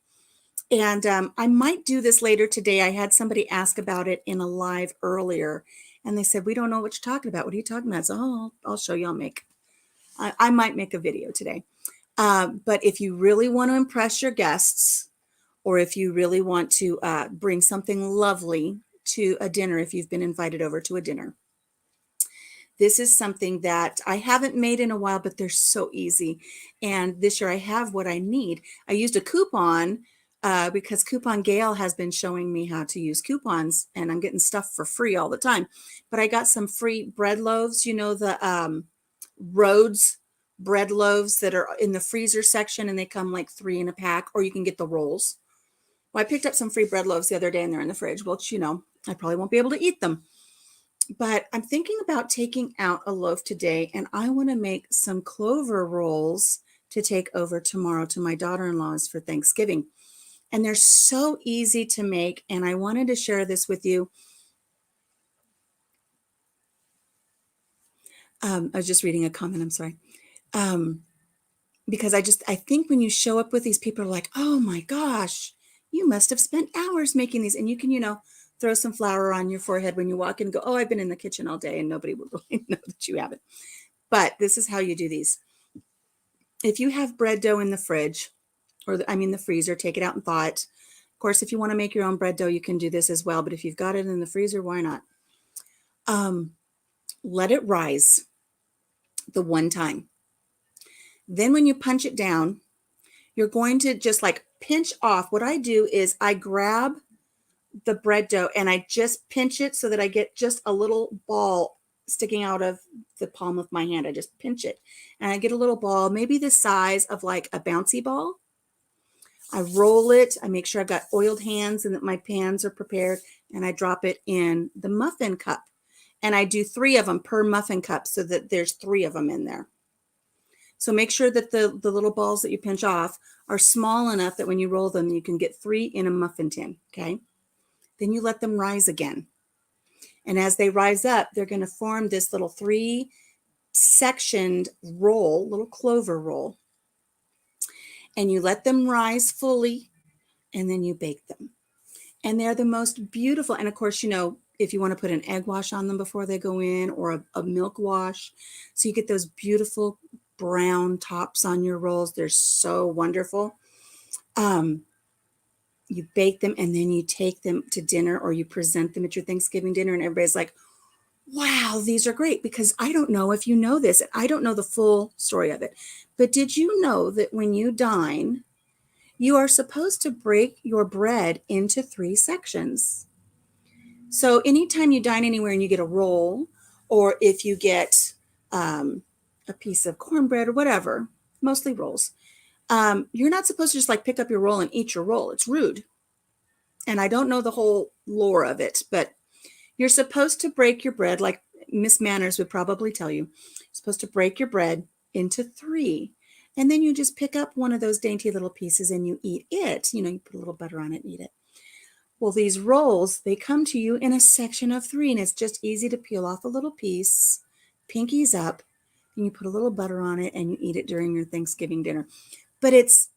And I might do this later today. I had somebody ask about it in a live earlier. And they said, we don't know what you're talking about. What are you talking about? So I'll show you. I might make a video today. But if you really want to impress your guests, or if you really want to bring something lovely to a dinner, if you've been invited over to a dinner, this is something that I haven't made in a while, but they're so easy. And this year I have what I need. I used a coupon because Coupon Gail has been showing me how to use coupons, and I'm getting stuff for free all the time. But I got some free bread loaves, the Rhodes bread loaves that are in the freezer section, and they come like 3 in a pack, or you can get the rolls. Well, I picked up some free bread loaves the other day and they're in the fridge, which, I probably won't be able to eat them. But I'm thinking about taking out a loaf today, and I want to make some clover rolls to take over tomorrow to my daughter-in-law's for Thanksgiving. And they're so easy to make, and I wanted to share this with you. I was just reading a comment, I'm sorry. Because I think when you show up with these, people are like, oh my gosh, you must have spent hours making these. And you can, throw some flour on your forehead when you walk in and go, oh, I've been in the kitchen all day, and nobody will really know that you haven't. But this is how you do these. If you have bread dough in the fridge, the freezer, take it out and thaw it. Of course, if you want to make your own bread dough, you can do this as well. But if you've got it in the freezer, why not? Let it rise. the one time. Then when you punch it down, you're going to just like pinch off. What I do is I grab the bread dough and I just pinch it so that I get just a little ball sticking out of the palm of my hand. I just pinch it and I get a little ball, maybe the size of like a bouncy ball. I roll it. I make sure I've got oiled hands and that my pans are prepared, and I drop it in the muffin cup. And I do 3 of them per muffin cup so that there's 3 of them in there. So make sure that the little balls that you pinch off are small enough that when you roll them, you can get 3 in a muffin tin, okay? Then you let them rise again. And as they rise up, they're going to form this little 3-sectioned roll, little clover roll. And you let them rise fully, and then you bake them. And they're the most beautiful. And of course, you know, if you want to put an egg wash on them before they go in, or a milk wash, so you get those beautiful brown tops on your rolls. They're so wonderful. You bake them and then you take them to dinner, or you present them at your Thanksgiving dinner, and everybody's like, wow, these are great. Because I don't know if you know this, I don't know the full story of it, but did you know that when you dine, you are supposed to break your bread into 3 sections? So anytime you dine anywhere and you get a roll, or if you get a piece of cornbread or whatever, mostly rolls, you're not supposed to just like pick up your roll and eat your roll. It's rude. And I don't know the whole lore of it, but you're supposed to break your bread, like Miss Manners would probably tell you. You're supposed to break your bread into 3. And then you just pick up one of those dainty little pieces and you eat it. You know, you put a little butter on it and eat it. Well, these rolls, they come to you in a section of 3, and it's just easy to peel off a little piece, pinkies up, and you put a little butter on it and you eat it during your Thanksgiving dinner. But it's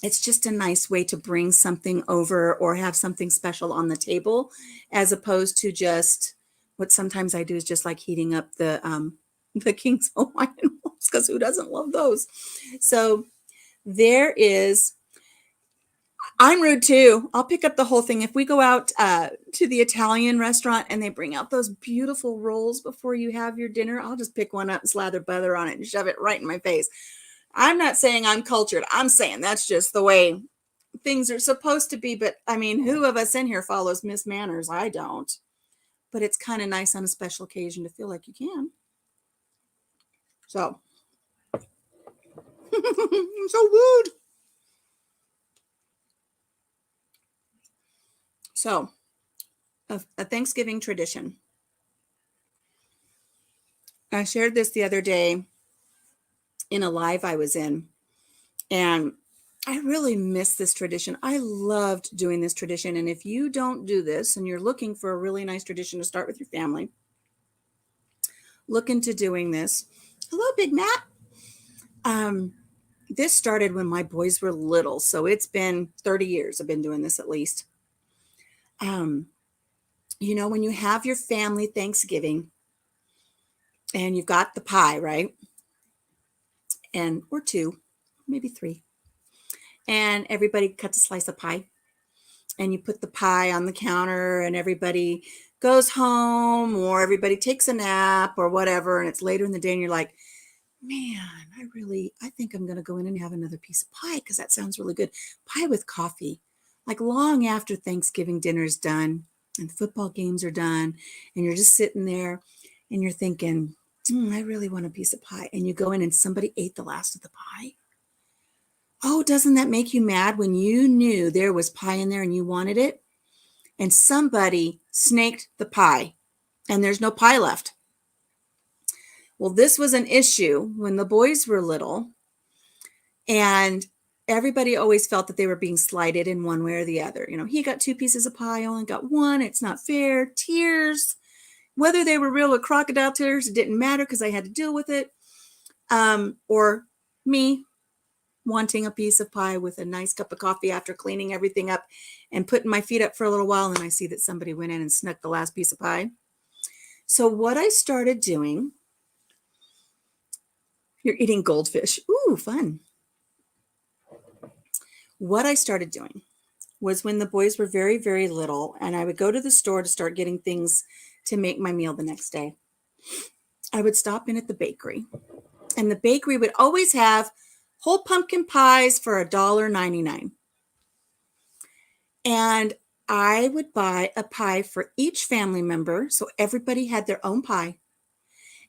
just a nice way to bring something over or have something special on the table, as opposed to just what sometimes I do is just like heating up the King's Hawaiian rolls, because who doesn't love those? So there is. I'm rude too. I'll pick up the whole thing. If we go out to the Italian restaurant and they bring out those beautiful rolls before you have your dinner, I'll just pick one up and slather butter on it and shove it right in my face. I'm not saying I'm cultured. I'm saying that's just the way things are supposed to be. But I mean, who of us in here follows Miss Manners? I don't. But it's kind of nice on a special occasion to feel like you can. So, I'm so rude. So, a Thanksgiving tradition. I shared this the other day in a live I was in, and I really miss this tradition. I loved doing this tradition. And if you don't do this and you're looking for a really nice tradition to start with your family, look into doing this. Hello, Big Matt. This started when my boys were little, so it's been 30 years I've been doing this at least. You know, when you have your family Thanksgiving and you've got the pie, right? And or 2, maybe 3. And everybody cuts a slice of pie. And you put the pie on the counter and everybody goes home, or everybody takes a nap or whatever. And it's later in the day and you're like, man, I think I'm going to go in and have another piece of pie, because that sounds really good. Pie with coffee, like long after Thanksgiving dinner's done and the football games are done, and you're just sitting there and you're thinking, I really want a piece of pie. And you go in and somebody ate the last of the pie. Oh, doesn't that make you mad when you knew there was pie in there and you wanted it, and somebody snaked the pie and there's no pie left? Well, this was an issue when the boys were little, and everybody always felt that they were being slighted in one way or the other. You know, he got 2 pieces of pie, I only got 1. It's not fair. Tears. Whether they were real or crocodile tears, it didn't matter because I had to deal with it. Or me wanting a piece of pie with a nice cup of coffee after cleaning everything up and putting my feet up for a little while, and I see that somebody went in and snuck the last piece of pie. So what I started doing, you're eating goldfish. Ooh, fun. What I started doing was when the boys were very, very little, and I would go to the store to start getting things to make my meal the next day. I would stop in at the bakery, and the bakery would always have whole pumpkin pies for $1.99. And I would buy a pie for each family member, so everybody had their own pie.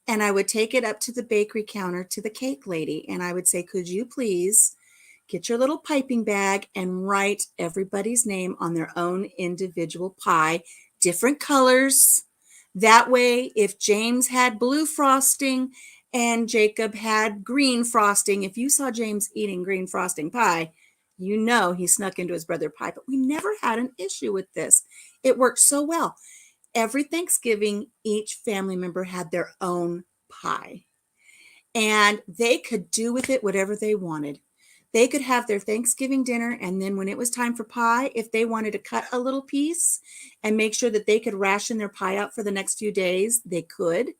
And I would take it up to the bakery counter to the cake lady, and I would say, could you please get your little piping bag and write everybody's name on their own individual pie, different colors. That way, if James had blue frosting and Jacob had green frosting, if you saw James eating green frosting pie, you know he snuck into his brother pie. But we never had an issue with this. It worked so well. Every Thanksgiving, each family member had their own pie, and they could do with it whatever they wanted. They could have their Thanksgiving dinner, and then when it was time for pie, if they wanted to cut a little piece and make sure that they could ration their pie out for the next few days, they could.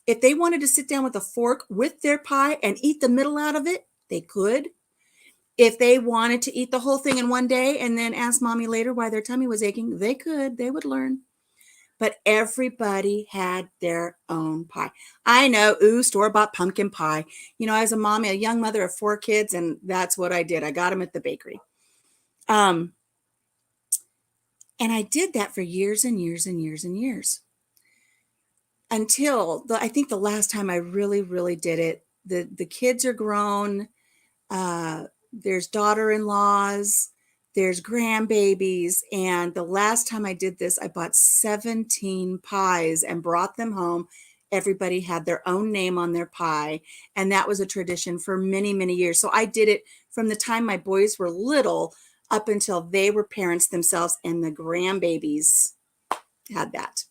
If they wanted to sit down with a fork with their pie and eat the middle out of it, they could. If they wanted to eat the whole thing in one day and then ask mommy later why their tummy was aching, they could. They would learn. But everybody had their own pie. I know, store-bought pumpkin pie. I was a mommy, a young mother of 4 kids, and that's what I did. I got them at the bakery. And I did that for years and years and years and years. Until I think the last time I really, really did it, the kids are grown. There's daughter-in-laws. There's grandbabies. And the last time I did this, I bought 17 pies and brought them home. Everybody had their own name on their pie. And that was a tradition for many, many years. So I did it from the time my boys were little up until they were parents themselves, and the grandbabies had that.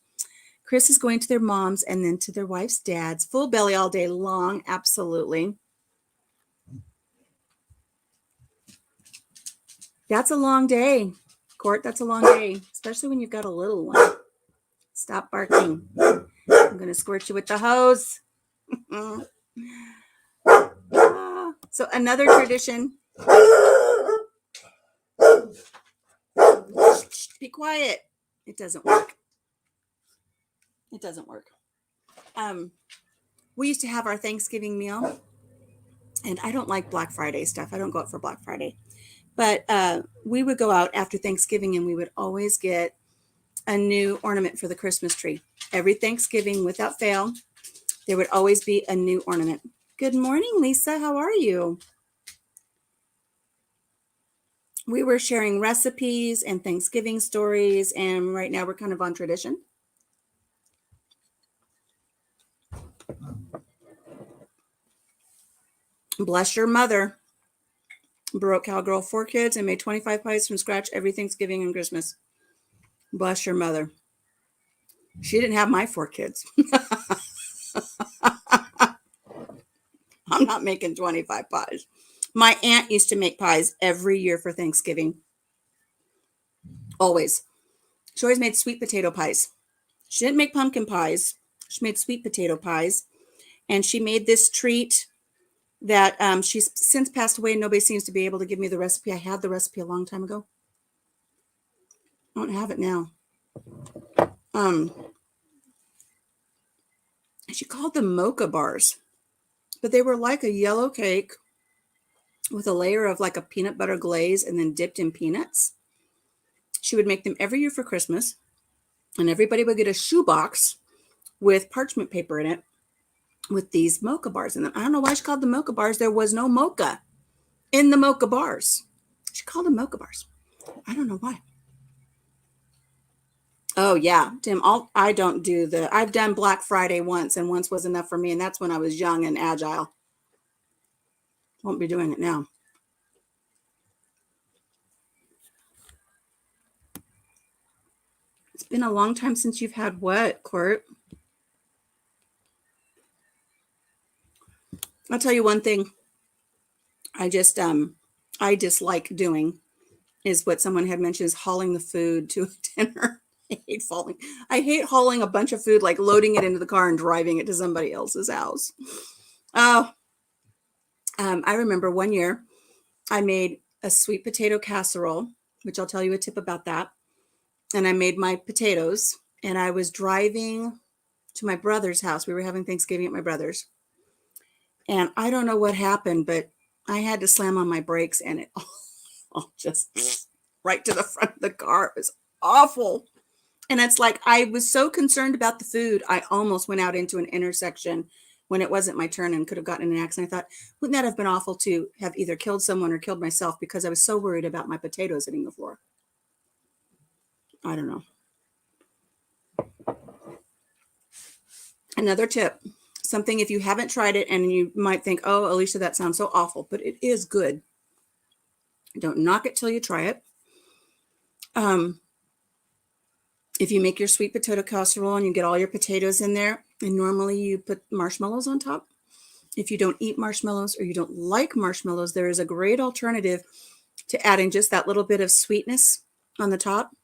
Chris is going to their mom's and then to their wife's dad's. Full belly all day long. Absolutely. That's a long day, Court. That's a long day, especially when you've got a little one. Stop barking. I'm going to squirt you with the hose. So another tradition. Be quiet. It doesn't work. It doesn't work. We used to have our Thanksgiving meal, and I don't like Black Friday stuff. I don't go out for Black Friday. But we would go out after Thanksgiving, and we would always get a new ornament for the Christmas tree. Every Thanksgiving, without fail, there would always be a new ornament. Good morning, Lisa. How are you? We were sharing recipes and Thanksgiving stories, and right now we're kind of on tradition. Bless your mother. Baroque cowgirl, 4 kids, and made 25 pies from scratch every Thanksgiving and Christmas. Bless your mother. She didn't have my 4 kids. I'm not making 25 pies. My aunt used to make pies every year for Thanksgiving. Always. She always made sweet potato pies. She didn't make pumpkin pies. She made sweet potato pies. And she made this treat that she's since passed away, and nobody seems to be able to give me the recipe. I had the recipe a long time ago. I don't have it now. She called them mocha bars, but they were like a yellow cake with a layer of like a peanut butter glaze and then dipped in peanuts. She would make them every year for Christmas, and everybody would get a shoebox with parchment paper in it with these mocha bars in them. I don't know why she called them mocha bars. There was no mocha in the mocha bars. She called them mocha bars. I don't know why. Oh yeah, Tim, I don't do I've done Black Friday once, and once was enough for me, and that's when I was young and agile. Won't be doing it now. It's been a long time since you've had what, Court? I'll tell you one thing I dislike doing is what someone had mentioned, is hauling the food to a dinner. I hate hauling a bunch of food, like loading it into the car and driving it to somebody else's house. Oh, I remember one year I made a sweet potato casserole, which I'll tell you a tip about that. And I made my potatoes, and I was driving to my brother's house. We were having Thanksgiving at my brother's. And I don't know what happened, but I had to slam on my brakes and it all just right to the front of the car. It was awful. And it's like I was so concerned about the food, I almost went out into an intersection when it wasn't my turn and could have gotten in an accident. I thought, wouldn't that have been awful to have either killed someone or killed myself because I was so worried about my potatoes hitting the floor. I don't know. Another tip, something if you haven't tried it and you might think, oh, Alicia, that sounds so awful, but it is good. Don't knock it till you try it. If you make your sweet potato casserole and you get all your potatoes in there, and normally you put marshmallows on top. If you don't eat marshmallows or you don't like marshmallows, there is a great alternative to adding just that little bit of sweetness on the top.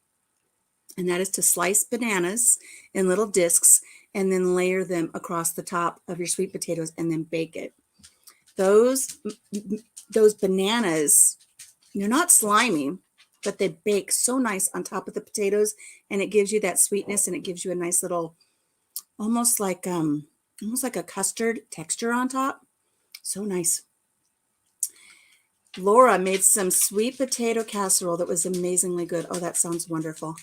And that is to slice bananas in little discs and then layer them across the top of your sweet potatoes and then bake it. Those bananas, they're not slimy, but they bake so nice on top of the potatoes, and it gives you that sweetness, and it gives you a nice little, almost like a custard texture on top. So nice. Laura made some sweet potato casserole that was amazingly good. Oh, that sounds wonderful.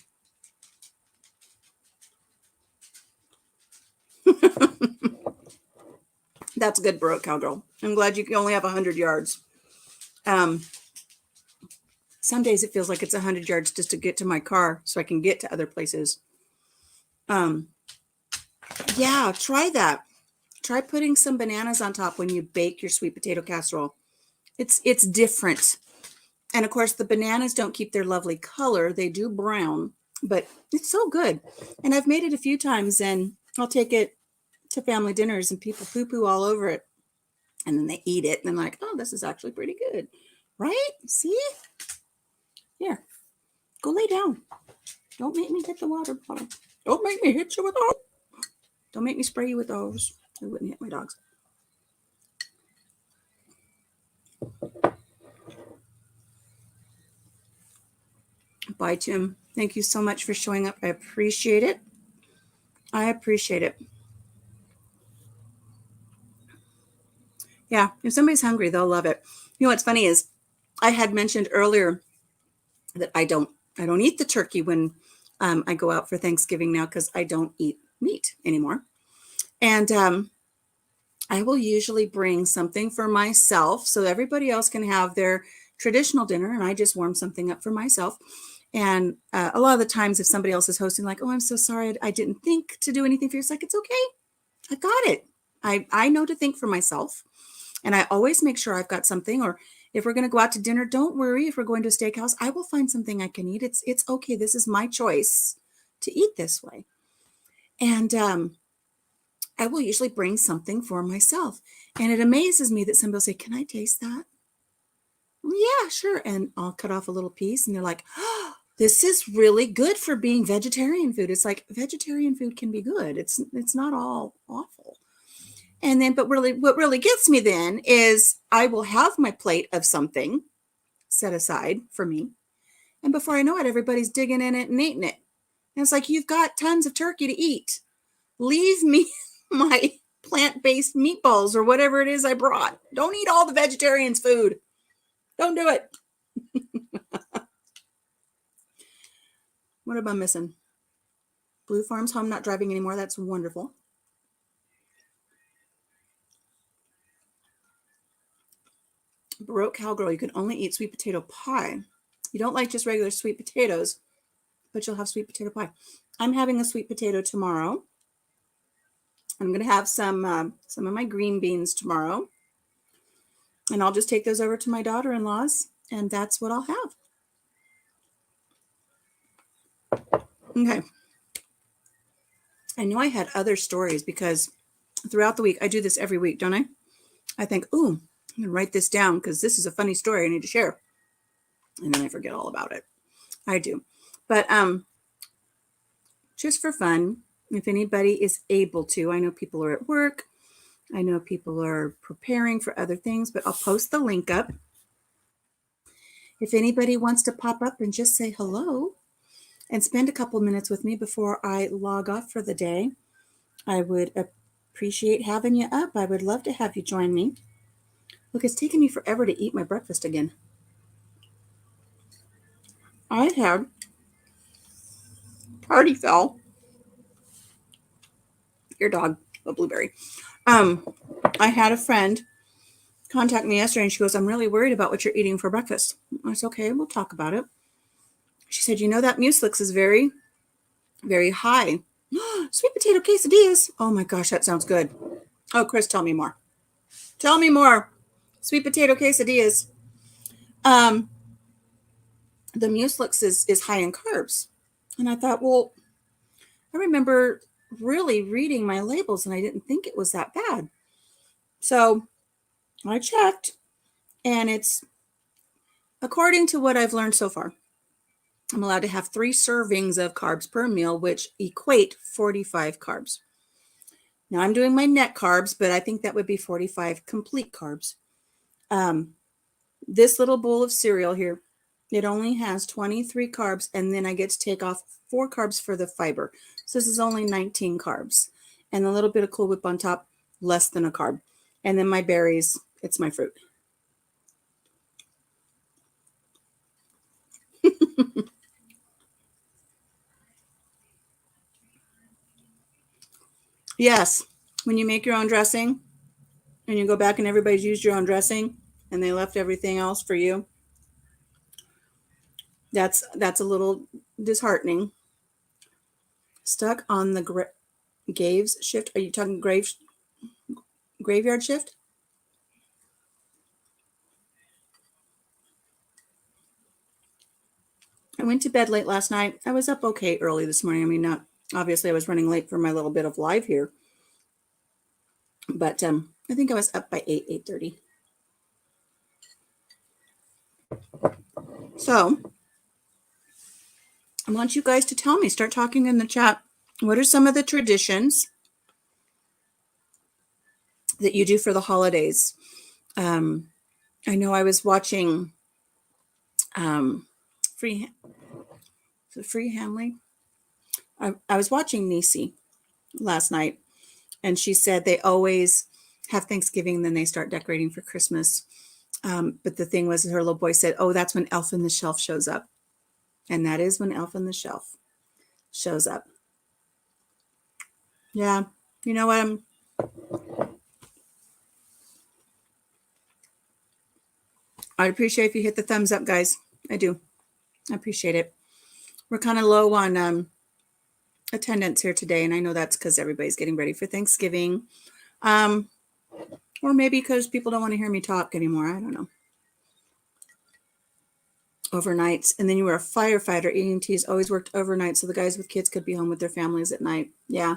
That's good, Baroque Cowgirl. I'm glad you can only have 100 yards. Some days it feels like it's 100 yards just to get to my car so I can get to other places. Yeah, try that. Try putting some bananas on top when you bake your sweet potato casserole. It's different. And of course, the bananas don't keep their lovely color. They do brown, but it's so good. And I've made it a few times, and I'll take it to family dinners and people poo-poo all over it. And then they eat it and they're like, oh, this is actually pretty good. Right? See? Here, go lay down. Don't make me hit the water bottle. Don't make me hit you with those. Don't make me spray you with those. I wouldn't hit my dogs. Bye, Tim. Thank you so much for showing up. I appreciate it. I appreciate it. Yeah, if somebody's hungry, they'll love it. You know what's funny is I had mentioned earlier that I don't eat the turkey when I go out for Thanksgiving now because I don't eat meat anymore. And I will usually bring something for myself so everybody else can have their traditional dinner, and I just warm something up for myself. And a lot of the times if somebody else is hosting, like, oh, I'm so sorry, I didn't think to do anything for you. It's like, it's okay. I got it. I know to think for myself. And I always make sure I've got something, or if we're going to go out to dinner, don't worry. If we're going to a steakhouse, I will find something I can eat. It's okay. This is my choice to eat this way. And I will usually bring something for myself. And it amazes me that somebody will say, can I taste that? Yeah, sure. And I'll cut off a little piece and they're like, oh, this is really good for being vegetarian food. It's like vegetarian food can be good. It's not all awful. And then, but really, what really gets me then is I will have my plate of something set aside for me. And before I know it, everybody's digging in it and eating it. And it's like, you've got tons of turkey to eat. Leave me my plant-based meatballs or whatever it is I brought. Don't eat all the vegetarians' food. Don't do it. What am I missing? Blue Farms home, not driving anymore. That's wonderful. Baroque Cowgirl, you can only eat sweet potato pie. You don't like just regular sweet potatoes, but you'll have sweet potato pie. I'm having a sweet potato tomorrow. I'm going to have some of my green beans tomorrow. And I'll just take those over to my daughter-in-law's, and that's what I'll have. Okay. I knew I had other stories because throughout the week, I do this every week, don't I? I think, ooh, I'm going to write this down because this is a funny story I need to share. And then I forget all about it. I do. But just for fun, if anybody is able to, I know people are at work. I know people are preparing for other things, but I'll post the link up. If anybody wants to pop up and just say hello and spend a couple minutes with me before I log off for the day, I would appreciate having you up. I would love to have you join me. Look, it's taken me forever to eat my breakfast again. I had party foul. Your dog, a blueberry. Um, I had a friend contact me yesterday and she goes, I'm really worried about what you're eating for breakfast. I said, okay, we'll talk about it. She said, you know, that mucilix is very, very high. Sweet potato quesadillas. Oh my gosh, that sounds good. Oh, Chris, tell me more. Tell me more. Sweet potato quesadillas. Um, the mucilix is high in carbs. And I thought, well, I remember really reading my labels and I didn't think it was that bad. So I checked and it's according to what I've learned so far. I'm allowed to have 3 servings of carbs per meal, which equate 45 carbs. Now I'm doing my net carbs, but I think that would be 45 complete carbs. This little bowl of cereal here, it only has 23 carbs, and then I get to take off 4 carbs for the fiber. So this is only 19 carbs. And a little bit of Cool Whip on top, less than a carb. And then my berries, it's my fruit. Yes, when you make your own dressing and you go back and everybody's used your own dressing and they left everything else for you, that's a little disheartening. Stuck on the Gaves shift. Are you talking graveyard shift? I went to bed late last night. I was up okay early this morning. I mean, not obviously I was running late for my little bit of live here, but I think I was up by 8:30. So I want you guys to tell me, start talking in the chat. What are some of the traditions that you do for the holidays? I know I was watching Free Hamley. I was watching Niecy last night, and she said they always have Thanksgiving, then they start decorating for Christmas. But the thing was, her little boy said, oh, that's when Elf on the Shelf shows up. And that is when Elf on the Shelf shows up. Yeah. You know what? I'd appreciate if you hit the thumbs up, guys. I do. I appreciate it. We're kind of low on attendance here today, and I know that's because everybody's getting ready for Thanksgiving. Or maybe because people don't want to hear me talk anymore. I don't know. Overnights. And then you were a firefighter. EMTs always worked overnight so the guys with kids could be home with their families at night. Yeah.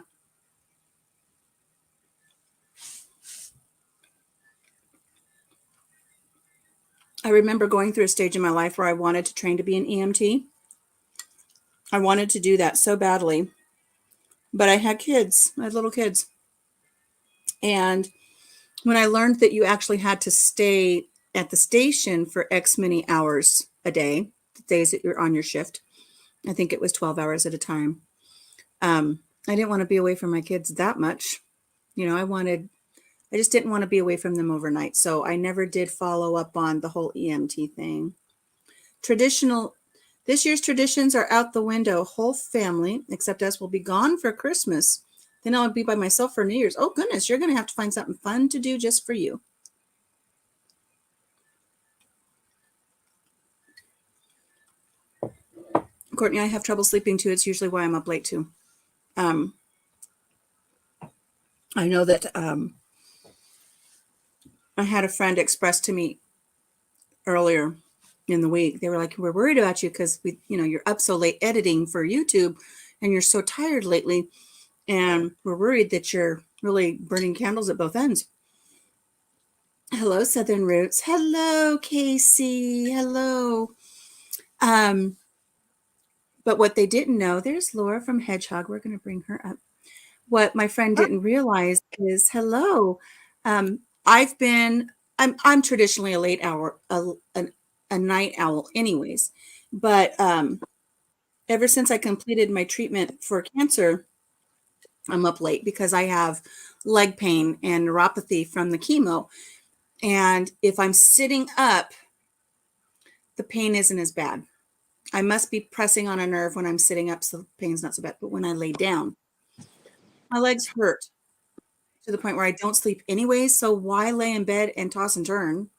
I remember going through a stage in my life where I wanted to train to be an EMT. I wanted to do that so badly. But I had kids. I had little kids. And when I learned that you actually had to stay at the station for X many hours a day, the days that you're on your shift, I think it was 12 hours at a time. I didn't want to be away from my kids that much. You know, I just didn't want to be away from them overnight. So I never did follow up on the whole EMT thing. This year's traditions are out the window. Whole family, except us, will be gone for Christmas. Then I'll be by myself for New Year's. Oh, goodness, you're going to have to find something fun to do just for you. Courtney, I have trouble sleeping too. It's usually why I'm up late too. I know that I had a friend express to me earlier in the week. They were like, we're worried about you because you're up so late editing for YouTube and you're so tired lately. And we're worried that you're really burning candles at both ends. Hello, Southern Roots. Hello, Casey. Hello. But what they didn't know, there's Laura from Hedgehog. We're going to bring her up. What my friend didn't realize is, hello, I'm traditionally a late hour, a night owl anyways. But ever since I completed my treatment for cancer, I'm up late because I have leg pain and neuropathy from the chemo. And if I'm sitting up, the pain isn't as bad. I must be pressing on a nerve when I'm sitting up, so the pain's not so bad. But when I lay down, my legs hurt to the point where I don't sleep anyways. So why lay in bed and toss and turn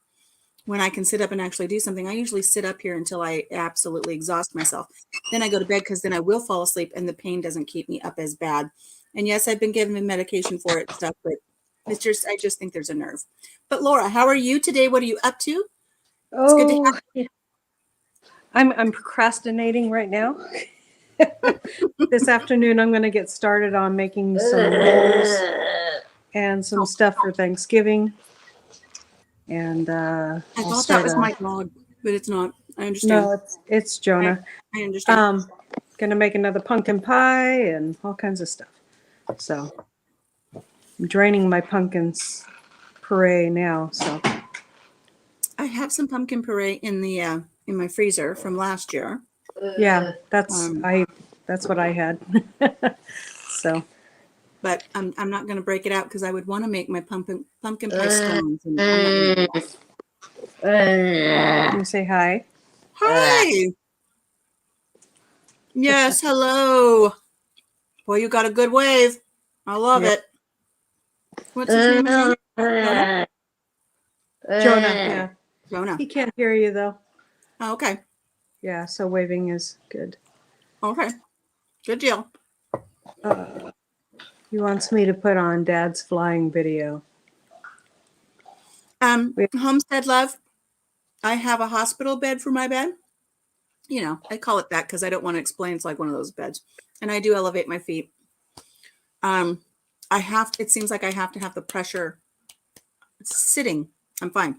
when I can sit up and actually do something? I usually sit up here until I absolutely exhaust myself. Then I go to bed because then I will fall asleep and the pain doesn't keep me up as bad. And yes, I've been given medication for it and stuff, but I just think there's a nerve. But Laura, how are you today? What are you up to? It's good to Oh, have you. I'm procrastinating right now. This afternoon, I'm going to get started on making some rolls and some stuff for Thanksgiving. And I I'll thought that start was my dog, but it's not. I understand. No, it's Jonah. I understand. Going to make another pumpkin pie and all kinds of stuff. So I'm draining my pumpkins puree now. So I have some pumpkin puree in the in my freezer from last year. yeah, that's what I had. So, but I'm not going to break it out because I would want to make my pumpkin pie scones, and I'm not going to do that. Can you say hi? Hi. Yes, hello. Boy, you got a good wave. I love it. What's his name again? Jonah? Jonah, yeah. Jonah. He can't hear you though. Oh, okay. Yeah, so waving is good. Okay. Good deal. He wants me to put on Dad's flying video. Homestead love. I have a hospital bed for my bed. You know, I call it that because I don't want to explain. It's like one of those beds. And I do elevate my feet. It seems like I have to have the pressure sitting. I'm fine.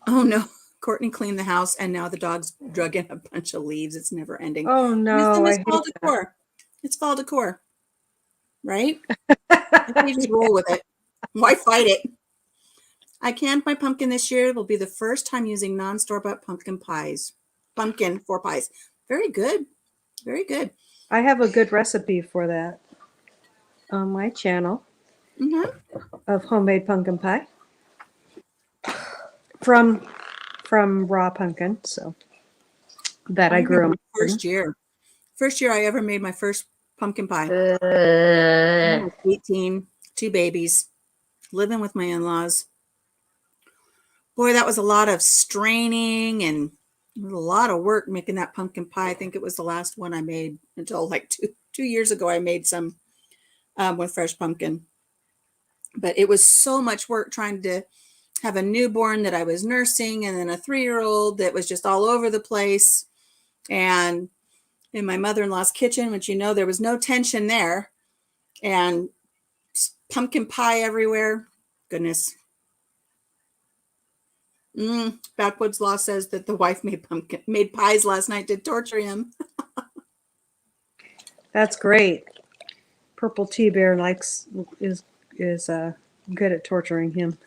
Oh no. Courtney cleaned the house and now the dog's drug in a bunch of leaves. It's never ending. Oh no, It's I fall hate decor. It's fall decor. Right? I think you just roll with it. Why fight it? I canned my pumpkin this year. It will be the first time using non-store-bought pumpkin for pies. Very good. Very good. I have a good recipe for that on my channel of homemade pumpkin pie from raw pumpkin. So that I grew. First year I ever made my first pumpkin pie. I was 18, 2 babies, living with my in-laws. Boy, that was a lot of straining and a lot of work making that pumpkin pie. I think it was the last one I made until like two years ago. I made some with fresh pumpkin. But it was so much work trying to have a newborn that I was nursing and then a 3-year-old that was just all over the place. And in my mother-in-law's kitchen, which, you know, there was no tension there, and pumpkin pie everywhere. Goodness. Backwoods Law says that the wife made pies last night to torture him. That's great. Purple Tea Bear is good at torturing him.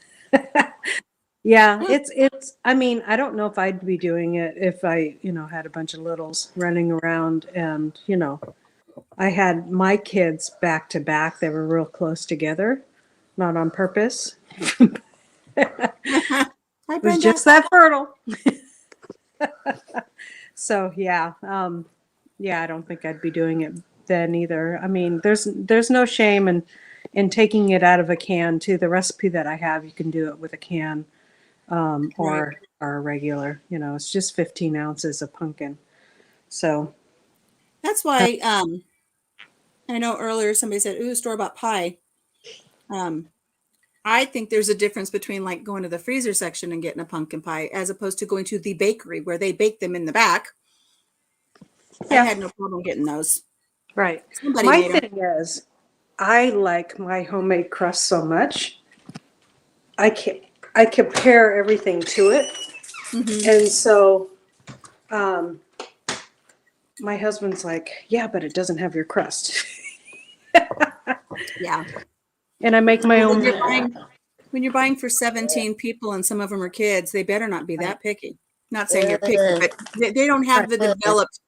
Yeah, it's. I mean, I don't know if I'd be doing it if I, had a bunch of littles running around, and I had my kids back to back. They were real close together, not on purpose. It was just that fertile. So yeah, I don't think I'd be doing it then either. I mean, there's no shame in taking it out of a can too. The recipe that I have, you can do it with a can. Or a regular, it's just 15 ounces of pumpkin. So that's why I know earlier somebody said, ooh, store-bought pie. I think there's a difference between like going to the freezer section and getting a pumpkin pie as opposed to going to the bakery where they bake them in the back. Yeah. I had no problem getting those. Right. Somebody my made thing them. Is I like my homemade crust so much. I compare everything to it. Mm-hmm. And so my husband's like, yeah, but it doesn't have your crust. Yeah. And I make my own. When you're buying for 17 people and some of them are kids, they better not be that picky. Not saying you're picky, but they don't have the developed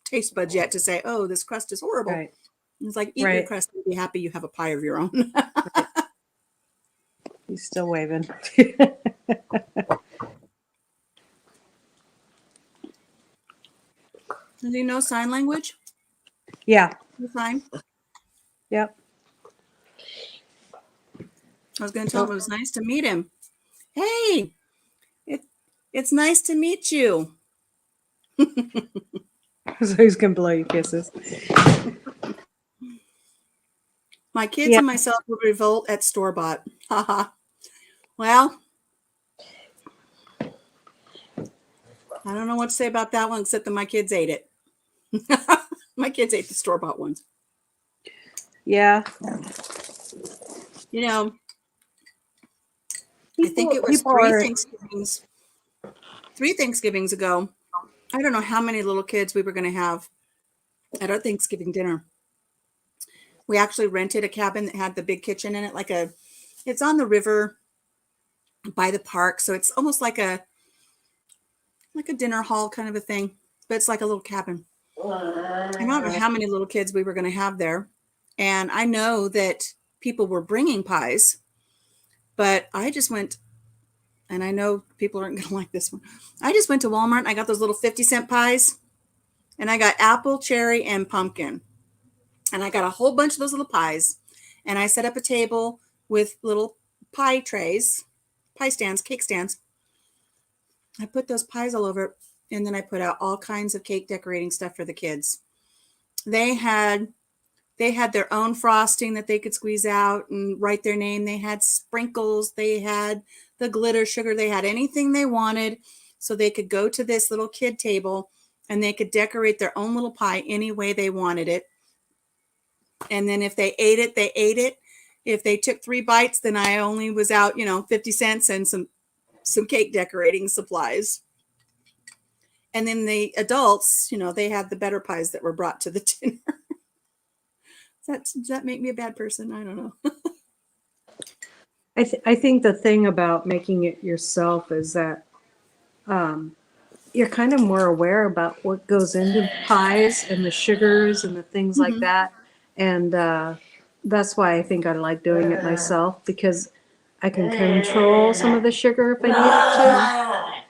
taste buds yet to say, oh, this crust is horrible. Right. It's like, eat your Right. crust and be happy you have a pie of your own. Right. He's still waving. Does he know sign language? Yeah. Fine. Yep. I was going to tell him it was nice to meet him. Hey, it's nice to meet you. So he's gonna blow you kisses. My kids and myself will revolt at store-bought. Haha. Well, I don't know what to say about that one, except that my kids ate it. My kids ate the store-bought ones. Yeah. You know, I think it was three Thanksgivings ago. I don't know how many little kids we were going to have at our Thanksgiving dinner. We actually rented a cabin that had the big kitchen in it, it's on the river by the park. So it's almost like a dinner hall kind of a thing, but it's like a little cabin. I don't know how many little kids we were going to have there. And I know that people were bringing pies, but I just went, and I know people aren't going to like this one. I just went to Walmart and I got those little 50-cent pies, and I got apple, cherry, and pumpkin. And I got a whole bunch of those little pies, and I set up a table with little pie trays, pie stands, cake stands. I put those pies all over it, and then I put out all kinds of cake decorating stuff for the kids. They had their own frosting that they could squeeze out and write their name. They had sprinkles. They had the glitter sugar. They had anything they wanted, so they could go to this little kid table and they could decorate their own little pie any way they wanted it. And then if they ate it, they ate it. If they took 3 bites, then I only was out, 50 cents and some cake decorating supplies. And then the adults, they had the better pies that were brought to the dinner. Does that make me a bad person? I don't know. I think the thing about making it yourself is that you're kind of more aware about what goes into pies and the sugars and the things like that. And that's why I think I like doing it myself, because I can control some of the sugar if I need it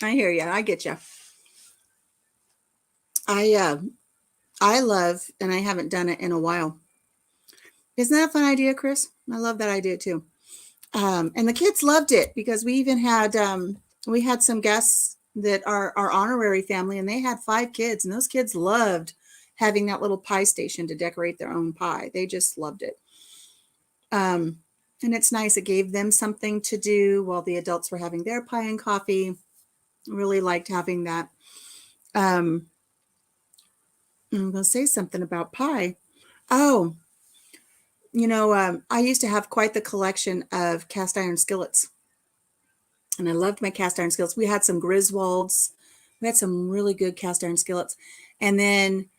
I hear you. I get you. I love, and I haven't done it in a while. Isn't that a fun idea, Chris? I love that idea too. And the kids loved it, because we even had we had some guests that are our honorary family, and they had 5 kids, and those kids loved having that little pie station to decorate their own pie. They just loved it. And it's nice. It gave them something to do while the adults were having their pie and coffee. Really liked having that. I'm going to say something about pie. Oh, I used to have quite the collection of cast iron skillets, and I loved my cast iron skillets. We had some Griswolds. We had some really good cast iron skillets. And then,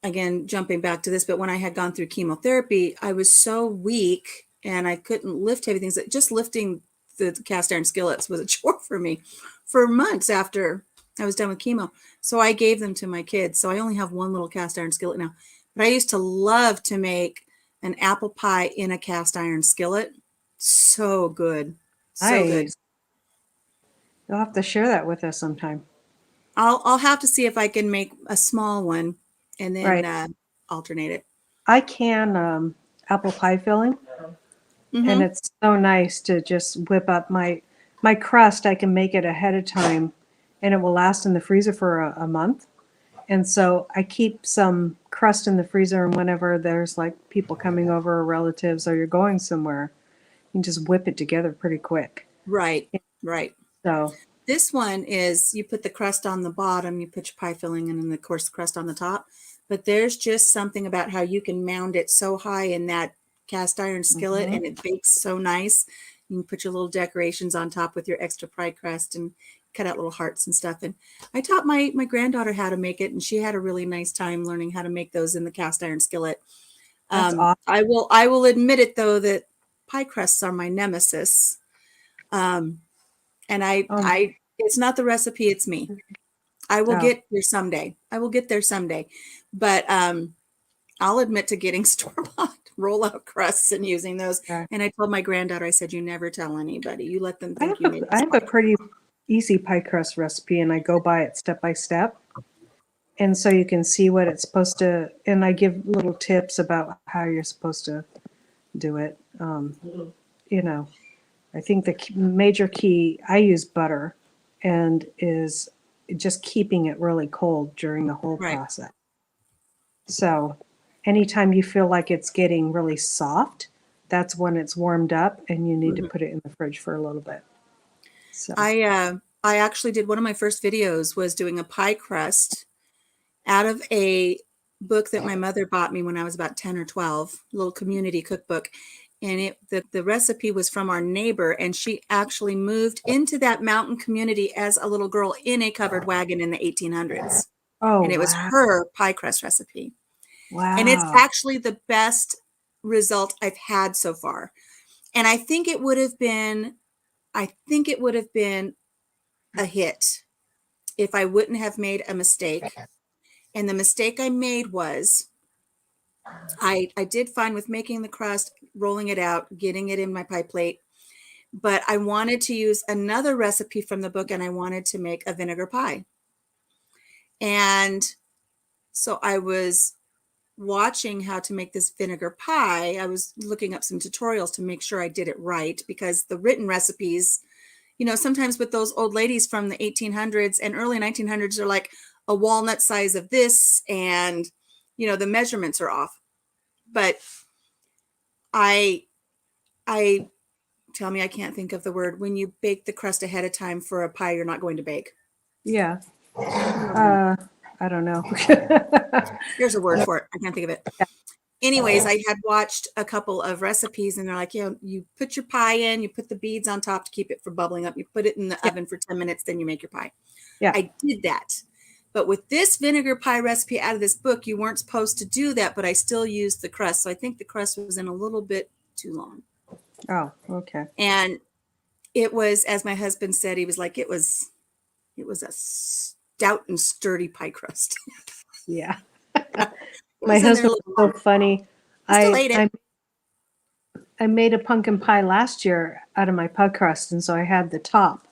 again, jumping back to this, but when I had gone through chemotherapy, I was so weak and I couldn't lift heavy things. Just lifting the cast iron skillets was a chore for me for months after I was done with chemo. So I gave them to my kids. So I only have one little cast iron skillet now. But I used to love to make an apple pie in a cast iron skillet. So good. So good. You'll have to share that with us sometime. I'll have to see if I can make a small one and then alternate it. I can apple pie filling, and it's so nice to just whip up my crust. I can make it ahead of time, and it will last in the freezer for a month. And so I keep some crust in the freezer, and whenever there's like people coming over or relatives or you're going somewhere, you can just whip it together pretty quick. Right. So this one is, you put the crust on the bottom, you put your pie filling in, and of course the crust on the top. But there's just something about how you can mound it so high in that cast iron skillet, and it bakes so nice. You can put your little decorations on top with your extra pie crust and cut out little hearts and stuff. And I taught my granddaughter how to make it, and she had a really nice time learning how to make those in the cast iron skillet. that's awesome. I will admit it though, that pie crusts are my nemesis. And I it's not the recipe, it's me. I will Oh, get there someday. I will get there someday. But I'll admit to getting store-bought roll-out crusts and using those. okay. And I told my granddaughter, I said, you never tell anybody. You let them think you made I this have a pie. pretty easy pie crust recipe, and I go by it step by step. And so you can see what it's supposed to, and I give little tips about how you're supposed to do it. You know, I think the major key, I use butter, and is just keeping it really cold during the whole Right. process. So anytime you feel like it's getting really soft, that's when it's warmed up and you need to Mhm. put it in the fridge for a little bit. So, I actually did one of my first videos was doing a pie crust out of a book that my mother bought me when I was about 10 or 12, little community cookbook. And the recipe was from our neighbor, and she actually moved into that mountain community as a little girl in a covered wagon in the 1800s. oh, And it was wow. her pie crust recipe. And it's Wow. actually the best result I've had so far. And I think it would have been a hit if I wouldn't have made a mistake. And the mistake I made was I did fine with making the crust, rolling it out, getting it in my pie plate, but I wanted to use another recipe from the book, and I wanted to make a vinegar pie. And so I was watching how to make this vinegar pie. I was looking up some tutorials to make sure I did it right, because the written recipes, sometimes with those old ladies from the 1800s and early 1900s are like a walnut size of this, and the measurements are off. But I I tell me I can't think of the word when you bake the crust ahead of time for a pie you're not going to bake. Yeah. You know what I mean. I don't know. There's a word for it. I can't think of it. Anyways, I had watched a couple of recipes, and they're like, you put your pie in, you put the beads on top to keep it from bubbling up, you put it in the Yeah. oven for 10 minutes, then you make your pie. Yeah. I did that. But with this vinegar pie recipe out of this book, you weren't supposed to do that, but I still used the crust. So I think the crust was in a little bit too long. Oh, okay. And it was, as my husband said, he was like, it was a stout and sturdy pie crust. Yeah. It My was in there a husband little was long. so funny. I still I, ate it. I I made a pumpkin pie last year out of my pie crust, and so I had the top.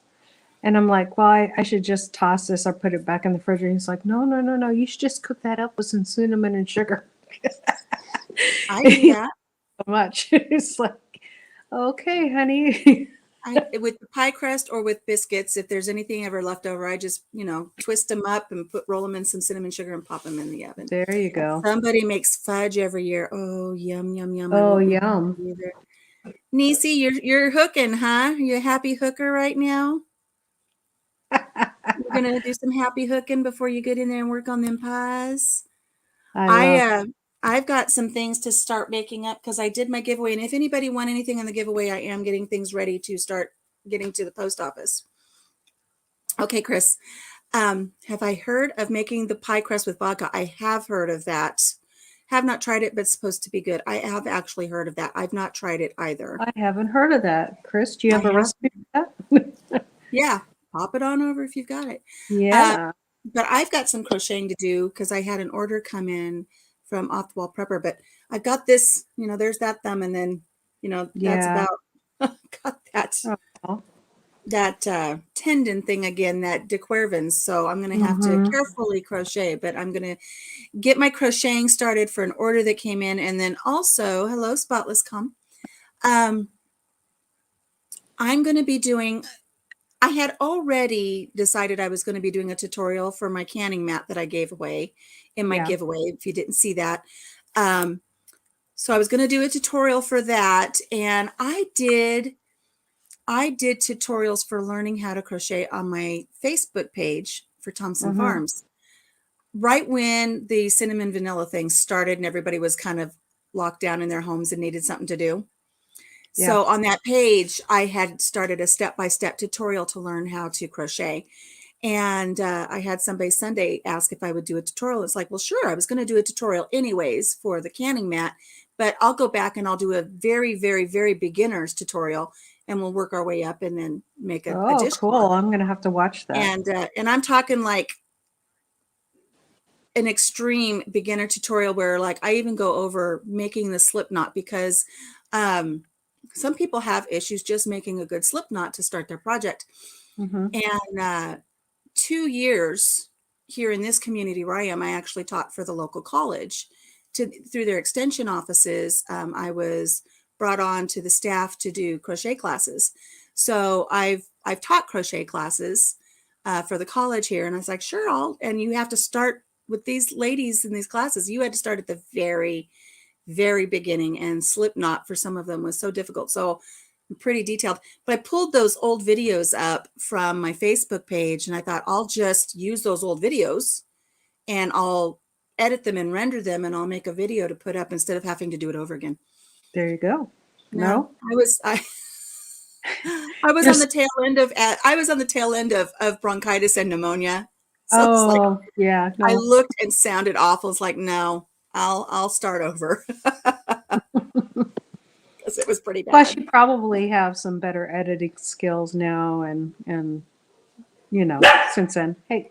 And I'm like, well, I should just toss this or put it back in the fridge. And he's like, no, no, no, no. You should just cook that up with some cinnamon and sugar. I do He that. so much. It's like, okay, honey. With the pie crust or with biscuits, if there's anything ever left over, I just, twist them up and roll them in some cinnamon sugar and pop them in the oven. There you go. Somebody makes fudge every year. Oh, yum, yum, yum. I Oh, won't make yum. it either. Niecy, you're hooking, huh? You a happy hooker right now? You're gonna do some happy hooking before you get in there and work on them pies. I I love. I've got some things to start making up because I did my giveaway, and if anybody won anything on the giveaway, I am getting things ready to start getting to the post office. Okay, Chris. Have I heard of making the pie crust with vodka? I have heard of that. Have not tried it, but it's supposed to be good. I have actually heard of that. I've not tried it either. I haven't heard of that. Chris, do you I have a have. recipe for that? Yeah, pop it on over if you've got it. Uh, Yeah. but I've got some crocheting to do because I had an order come in from Off the Wall Prepper. But I've got this, there's that thumb, and then, that's Yeah. about got that Oh. that tendon thing again, that de Quervins. So I'm going to have to Mm-hmm. carefully crochet, but I'm going to get my crocheting started for an order that came in. And then also, hello, Spotless Calm. Um, I'm going to be doing, I had already decided I was going to be doing a tutorial for my canning mat that I gave away in my Yeah. giveaway, if you didn't see that. So I was going to do a tutorial for that. And I did tutorials for learning how to crochet on my Facebook page for Thompson Mm-hmm. Farms. Right when the cinnamon vanilla thing started and everybody was kind of locked down in their homes and needed something to do. Yeah. So on that page, I had started a step-by-step tutorial to learn how to crochet. And I had somebody Sunday ask if I would do a tutorial. It's like, well, sure, I was going to do a tutorial anyways for the canning mat, but I'll go back and I'll do a very, very, very beginner's tutorial, and we'll work our way up and then make a Oh, cool. dishcloth. I'm gonna have to watch that. And I'm talking like an extreme beginner tutorial where like I even go over making the slip knot because some people have issues just making a good slip knot to start their project. Mm-hmm. And 2 years here in this community where I am, I actually taught for the local college through their extension offices. I was brought on to the staff to do crochet classes. So I've taught crochet classes for the college here. And I was like, sure, and you have to start with these ladies in these classes. You had to start at the very, very beginning, and slip knot for some of them was so difficult. So I'm pretty detailed, but I pulled those old videos up from my Facebook page and I thought I'll just use those old videos and I'll edit them and render them and I'll make a video to put up instead of having to do it over again. There you go. No, No, I was you're. on the tail end of bronchitis and pneumonia. So it's like Oh, yeah. I No. looked and sounded awful. It's like, no, I'll start over because it was pretty Plus, bad. you probably have some better editing skills now, and since then. Hey,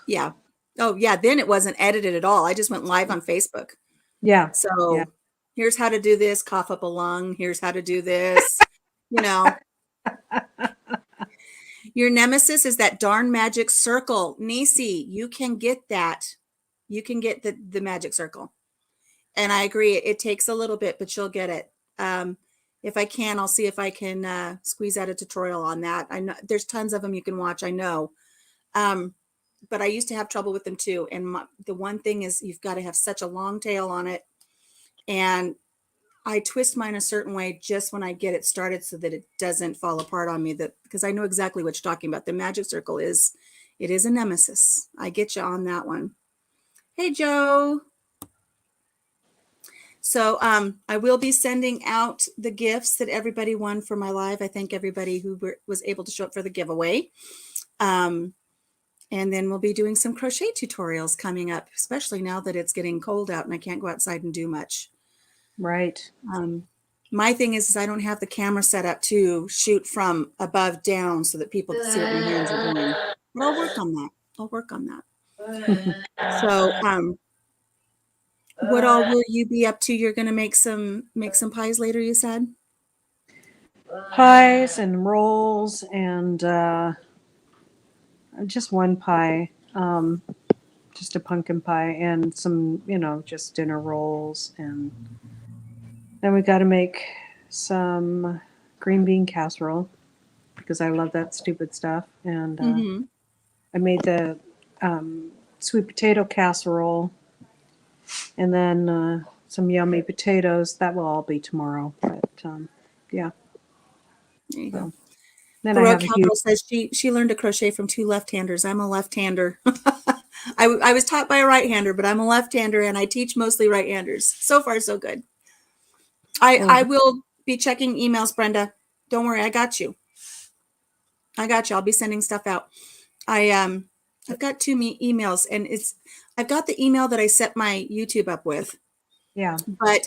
Yeah. Oh yeah. Then it wasn't edited at all. I just went live on Facebook. yeah, yeah. So here's how to do this, cough up a lung. Here's how to do this. You know, your nemesis is that darn magic circle. Nisi, you can get that. You can get the magic circle. And I agree. It takes a little bit, but you'll get it. If I can, I'll see if I can squeeze out a tutorial on that. I know there's tons of them you can watch. I know. But I used to have trouble with them too. And the one thing is you've got to have such a long tail on it. And I twist mine a certain way just when I get it started so that it doesn't fall apart on me, because I know exactly what you're talking about. The magic circle is a nemesis. I get you on that one. Hey, Joe. So I will be sending out the gifts that everybody won for my live. I thank everybody who was able to show up for the giveaway. And then we'll be doing some crochet tutorials coming up, especially now that it's getting cold out and I can't go outside and do much. Right. My thing is I don't have the camera set up to shoot from above down so that people can see what my hands are doing. But I'll work on that. So what all will you be up to? You're going to make some pies later, you said? Pies and rolls and just one pie, just a pumpkin pie and some, just dinner rolls. And then we got to make some green bean casserole because I love that stupid stuff. And I made the sweet potato casserole and then some yummy potatoes. That will all be tomorrow. But yeah. There you go. Then I Baroque have a huge. Cowgirl says she learned to crochet from 2 left-handers. I'm a left-hander. I was taught by a right-hander, but I'm a left-hander and I teach mostly right-handers. So far, so good. I will be checking emails, Brenda. Don't worry, I got you. I'll be sending stuff out. I've got 2 emails, and I've got the email that I set my YouTube up with. Yeah. But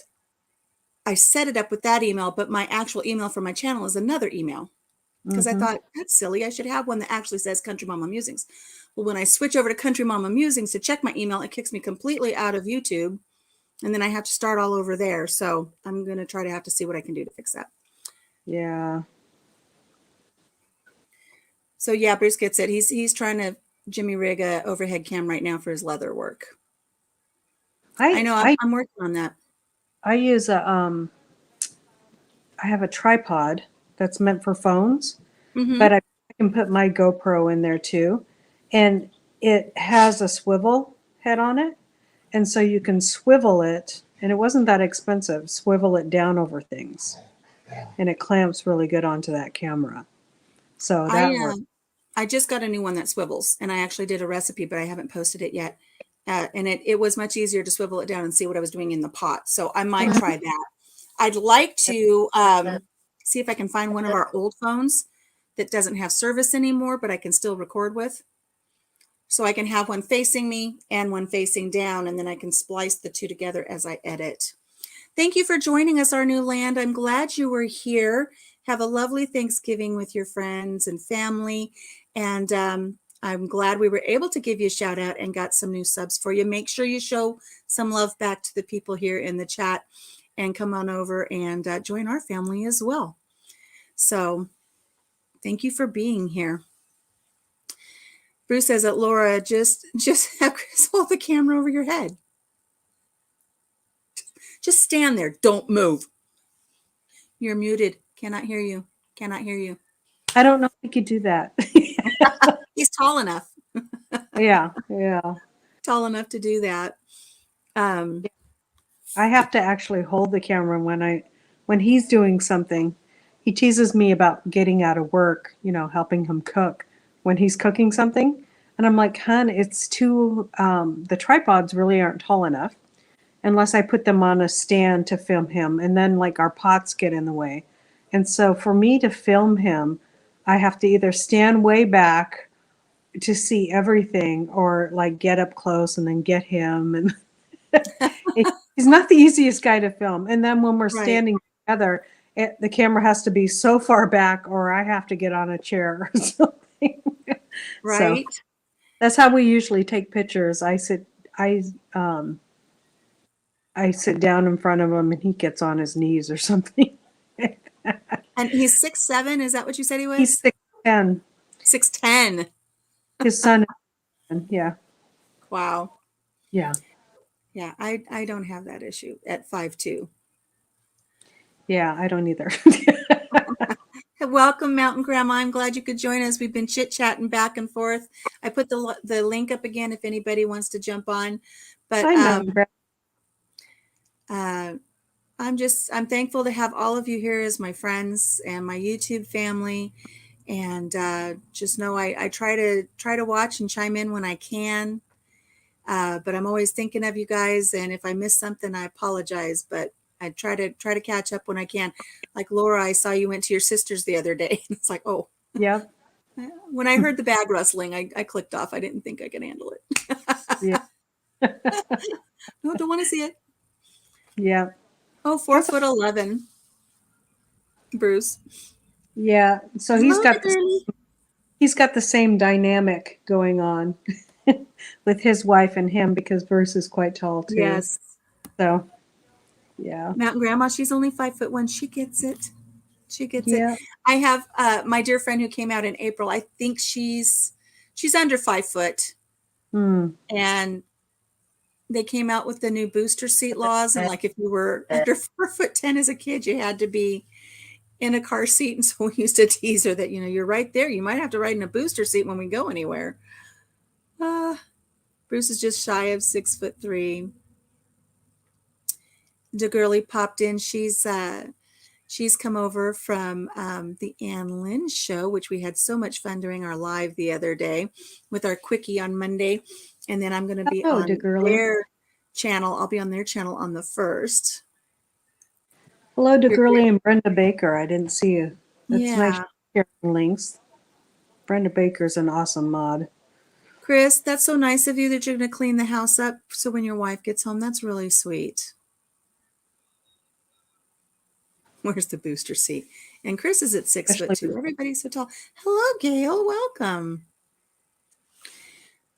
I set it up with that email, but my actual email for my channel is another email. Because I thought, that's silly. I should have one that actually says Country Mama Musings. Well, when I switch over to Country Mama Musings to check my email, it kicks me completely out of YouTube. And then I have to start all over there. So I'm going to try to have to see what I can do to fix that. Yeah. So yeah, Bruce gets it. He's trying to Jimmy rig a overhead cam right now for his leather work. I know I'm working on that. I use I have a tripod that's meant for phones, but I can put my GoPro in there too. And it has a swivel head on it. And so you can swivel it, and it wasn't that expensive, swivel it down over things. And it clamps really good onto that camera. So that works. I just got a new one that swivels, and I actually did a recipe, but I haven't posted it yet. And it was much easier to swivel it down and see what I was doing in the pot. So I might try that. I'd like to see if I can find one of our old phones that doesn't have service anymore, but I can still record with. So I can have one facing me and one facing down, and then I can splice the two together as I edit. Thank you for joining us, our new land. I'm glad you were here. Have a lovely Thanksgiving with your friends and family. And I'm glad we were able to give you a shout out and got some new subs for you. Make sure you show some love back to the people here in the chat and come on over and join our family as well. So thank you for being here. Bruce says that Laura, just have Chris hold the camera over your head. Just stand there. Don't move. You're muted. Cannot hear you. Cannot hear you. I don't know if we could do that. He's tall enough. Yeah. Tall enough to do that. I have to actually hold the camera when he's doing something. He teases me about getting out of work, helping him cook when he's cooking something. And I'm like, hun, it's too, the tripods really aren't tall enough unless I put them on a stand to film him. And then like our pots get in the way. And so for me to film him, I have to either stand way back to see everything or like get up close and then get him. And he's not the easiest guy to film. And then when we're standing together, the camera has to be so far back or I have to get on a chair or something. Right. So that's how we usually take pictures. I sit down in front of him and he gets on his knees or something. And he's 6'7". Is that what you said he was? He's 6'10". 6'10". His son, yeah. Wow. Yeah. Yeah, I don't have that issue at 5'2". Yeah, I don't either. Welcome, Mountain Grandma. I'm glad you could join us. We've been chit-chatting back and forth. I put the link up again if anybody wants to jump on. But I'm thankful to have all of you here as my friends and my YouTube family. And just know I try to watch and chime in when I can. But I'm always thinking of you guys, and if I miss something, I apologize. But I try to catch up when I can. Like Laura, I saw you went to your sister's the other day. It's like, oh, yeah. When I heard the bag rustling, I clicked off. I didn't think I could handle it. Yeah. No, don't want to see it. Yeah. Oh, 4'11", Bruce. Yeah. So he's got the same dynamic going on with his wife and him because Bruce is quite tall too. Yes. So, yeah. Mountain Grandma, she's only 5'1". She gets it. She gets Yeah. it. I have my dear friend who came out in April. I think she's under 5 foot. And they came out with the new booster seat laws. And like if you were under 4'10" as a kid, you had to be in a car seat. And so we used to tease her that, you're right there. You might have to ride in a booster seat when we go anywhere. Bruce is just shy of 6'3". The girlie popped in. She's come over from the Ann Lynn show, which we had so much fun during our live the other day with our quickie on Monday. And then I'm going to be on their channel. I'll be on their channel on the 1st. Hello to Girly and Brenda Baker. I didn't see you. That's nice sharing links. Brenda Baker's an awesome mod. Chris, that's so nice of you that you're going to clean the house up so when your wife gets home. That's really sweet. Where's the booster seat? And Chris is at 6'2". Everybody's so tall. Hello, Gail. Welcome.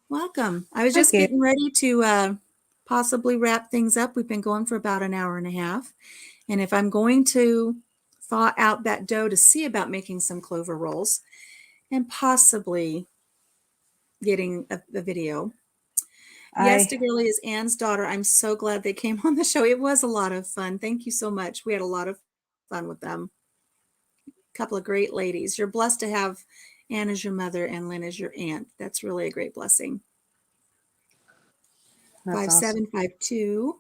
Welcome. I was just getting ready to possibly wrap things up. We've been going for about an hour and a half. And if I'm going to thaw out that dough to see about making some clover rolls and possibly getting a video. Yes, DeGurley is Ann's daughter. I'm so glad they came on the show. It was a lot of fun. Thank you so much. We had a lot of fun with them. A couple of great ladies. You're blessed to have Ann as your mother and Lynn as your aunt. That's really a great blessing. 5'7", 5'2".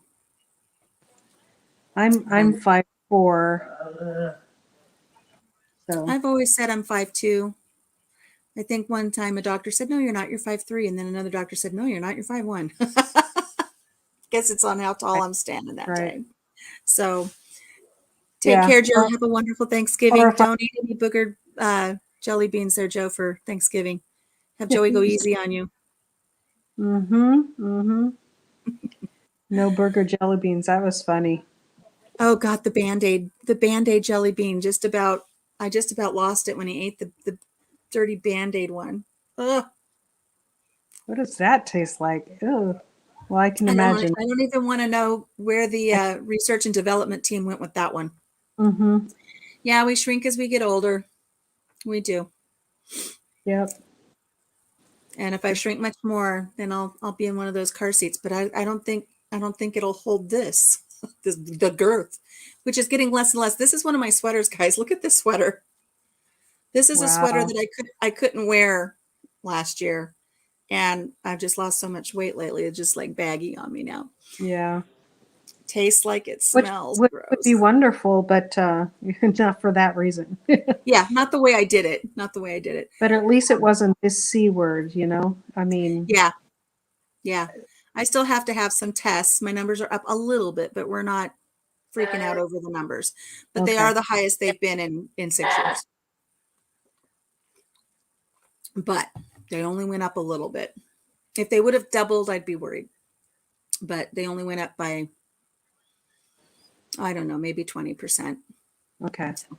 I'm 5'4". So I've always said I'm 5'2". I think one time a doctor said, "No, you're not. You're 5'3", and then another doctor said, "No, you're not. You're 5'1". Guess it's on how tall I'm standing that day. So take care, Joe. Have a wonderful Thanksgiving. Don't eat any boogered jelly beans there, Joe, for Thanksgiving. Have Joey go easy on you. No burger jelly beans. That was funny. Oh God, the Band-Aid jelly bean. I just about lost it when he ate the dirty Band-Aid one. Ugh. What does that taste like? Ew. Well, I can imagine. I don't even want to know where the research and development team went with that one. Mm-hmm. Yeah, we shrink as we get older. We do. Yep. And if I shrink much more, then I'll be in one of those car seats. But I don't think it'll hold this the girth, which is getting less and less. This is one of my sweaters, guys. Look at this sweater. This is a sweater Wow. that I couldn't wear last year, and I've just lost so much weight lately. It's just like baggy on me now. Yeah. Tastes like it Which smells would gross. be wonderful, but not for that reason. Yeah, not the way I did it. Not the way I did it. But at least it wasn't this C word, you know? I mean, Yeah, yeah. I still have to have some tests. My numbers are up a little bit, but we're not freaking out over the numbers. But they okay. are the highest they've been in 6 years. But they only went up a little bit. If they would have doubled, I'd be worried. But they only went up by, I don't know, maybe 20%. Okay. So,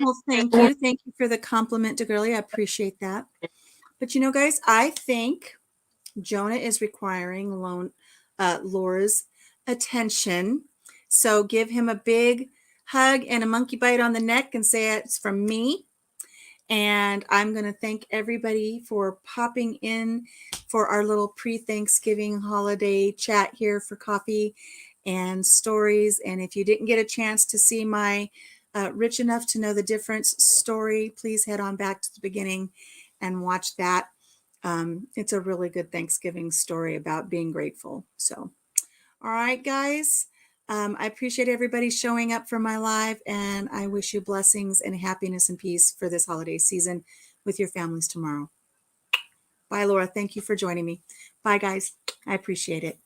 well, thank you. Thank you for the compliment to Girly. I appreciate that. But you know, guys, I think Jonah is requiring Laura's attention. So give him a big hug and a monkey bite on the neck and say it's from me. And I'm going to thank everybody for popping in for our little pre-Thanksgiving holiday chat here for coffee and stories. And if you didn't get a chance to see my Rich Enough to Know the Difference story, please head on back to the beginning and watch that. It's a really good Thanksgiving story about being grateful. So, all right, guys. I appreciate everybody showing up for my live, and I wish you blessings and happiness and peace for this holiday season with your families tomorrow. Bye, Laura. Thank you for joining me. Bye, guys. I appreciate it.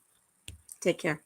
Take care.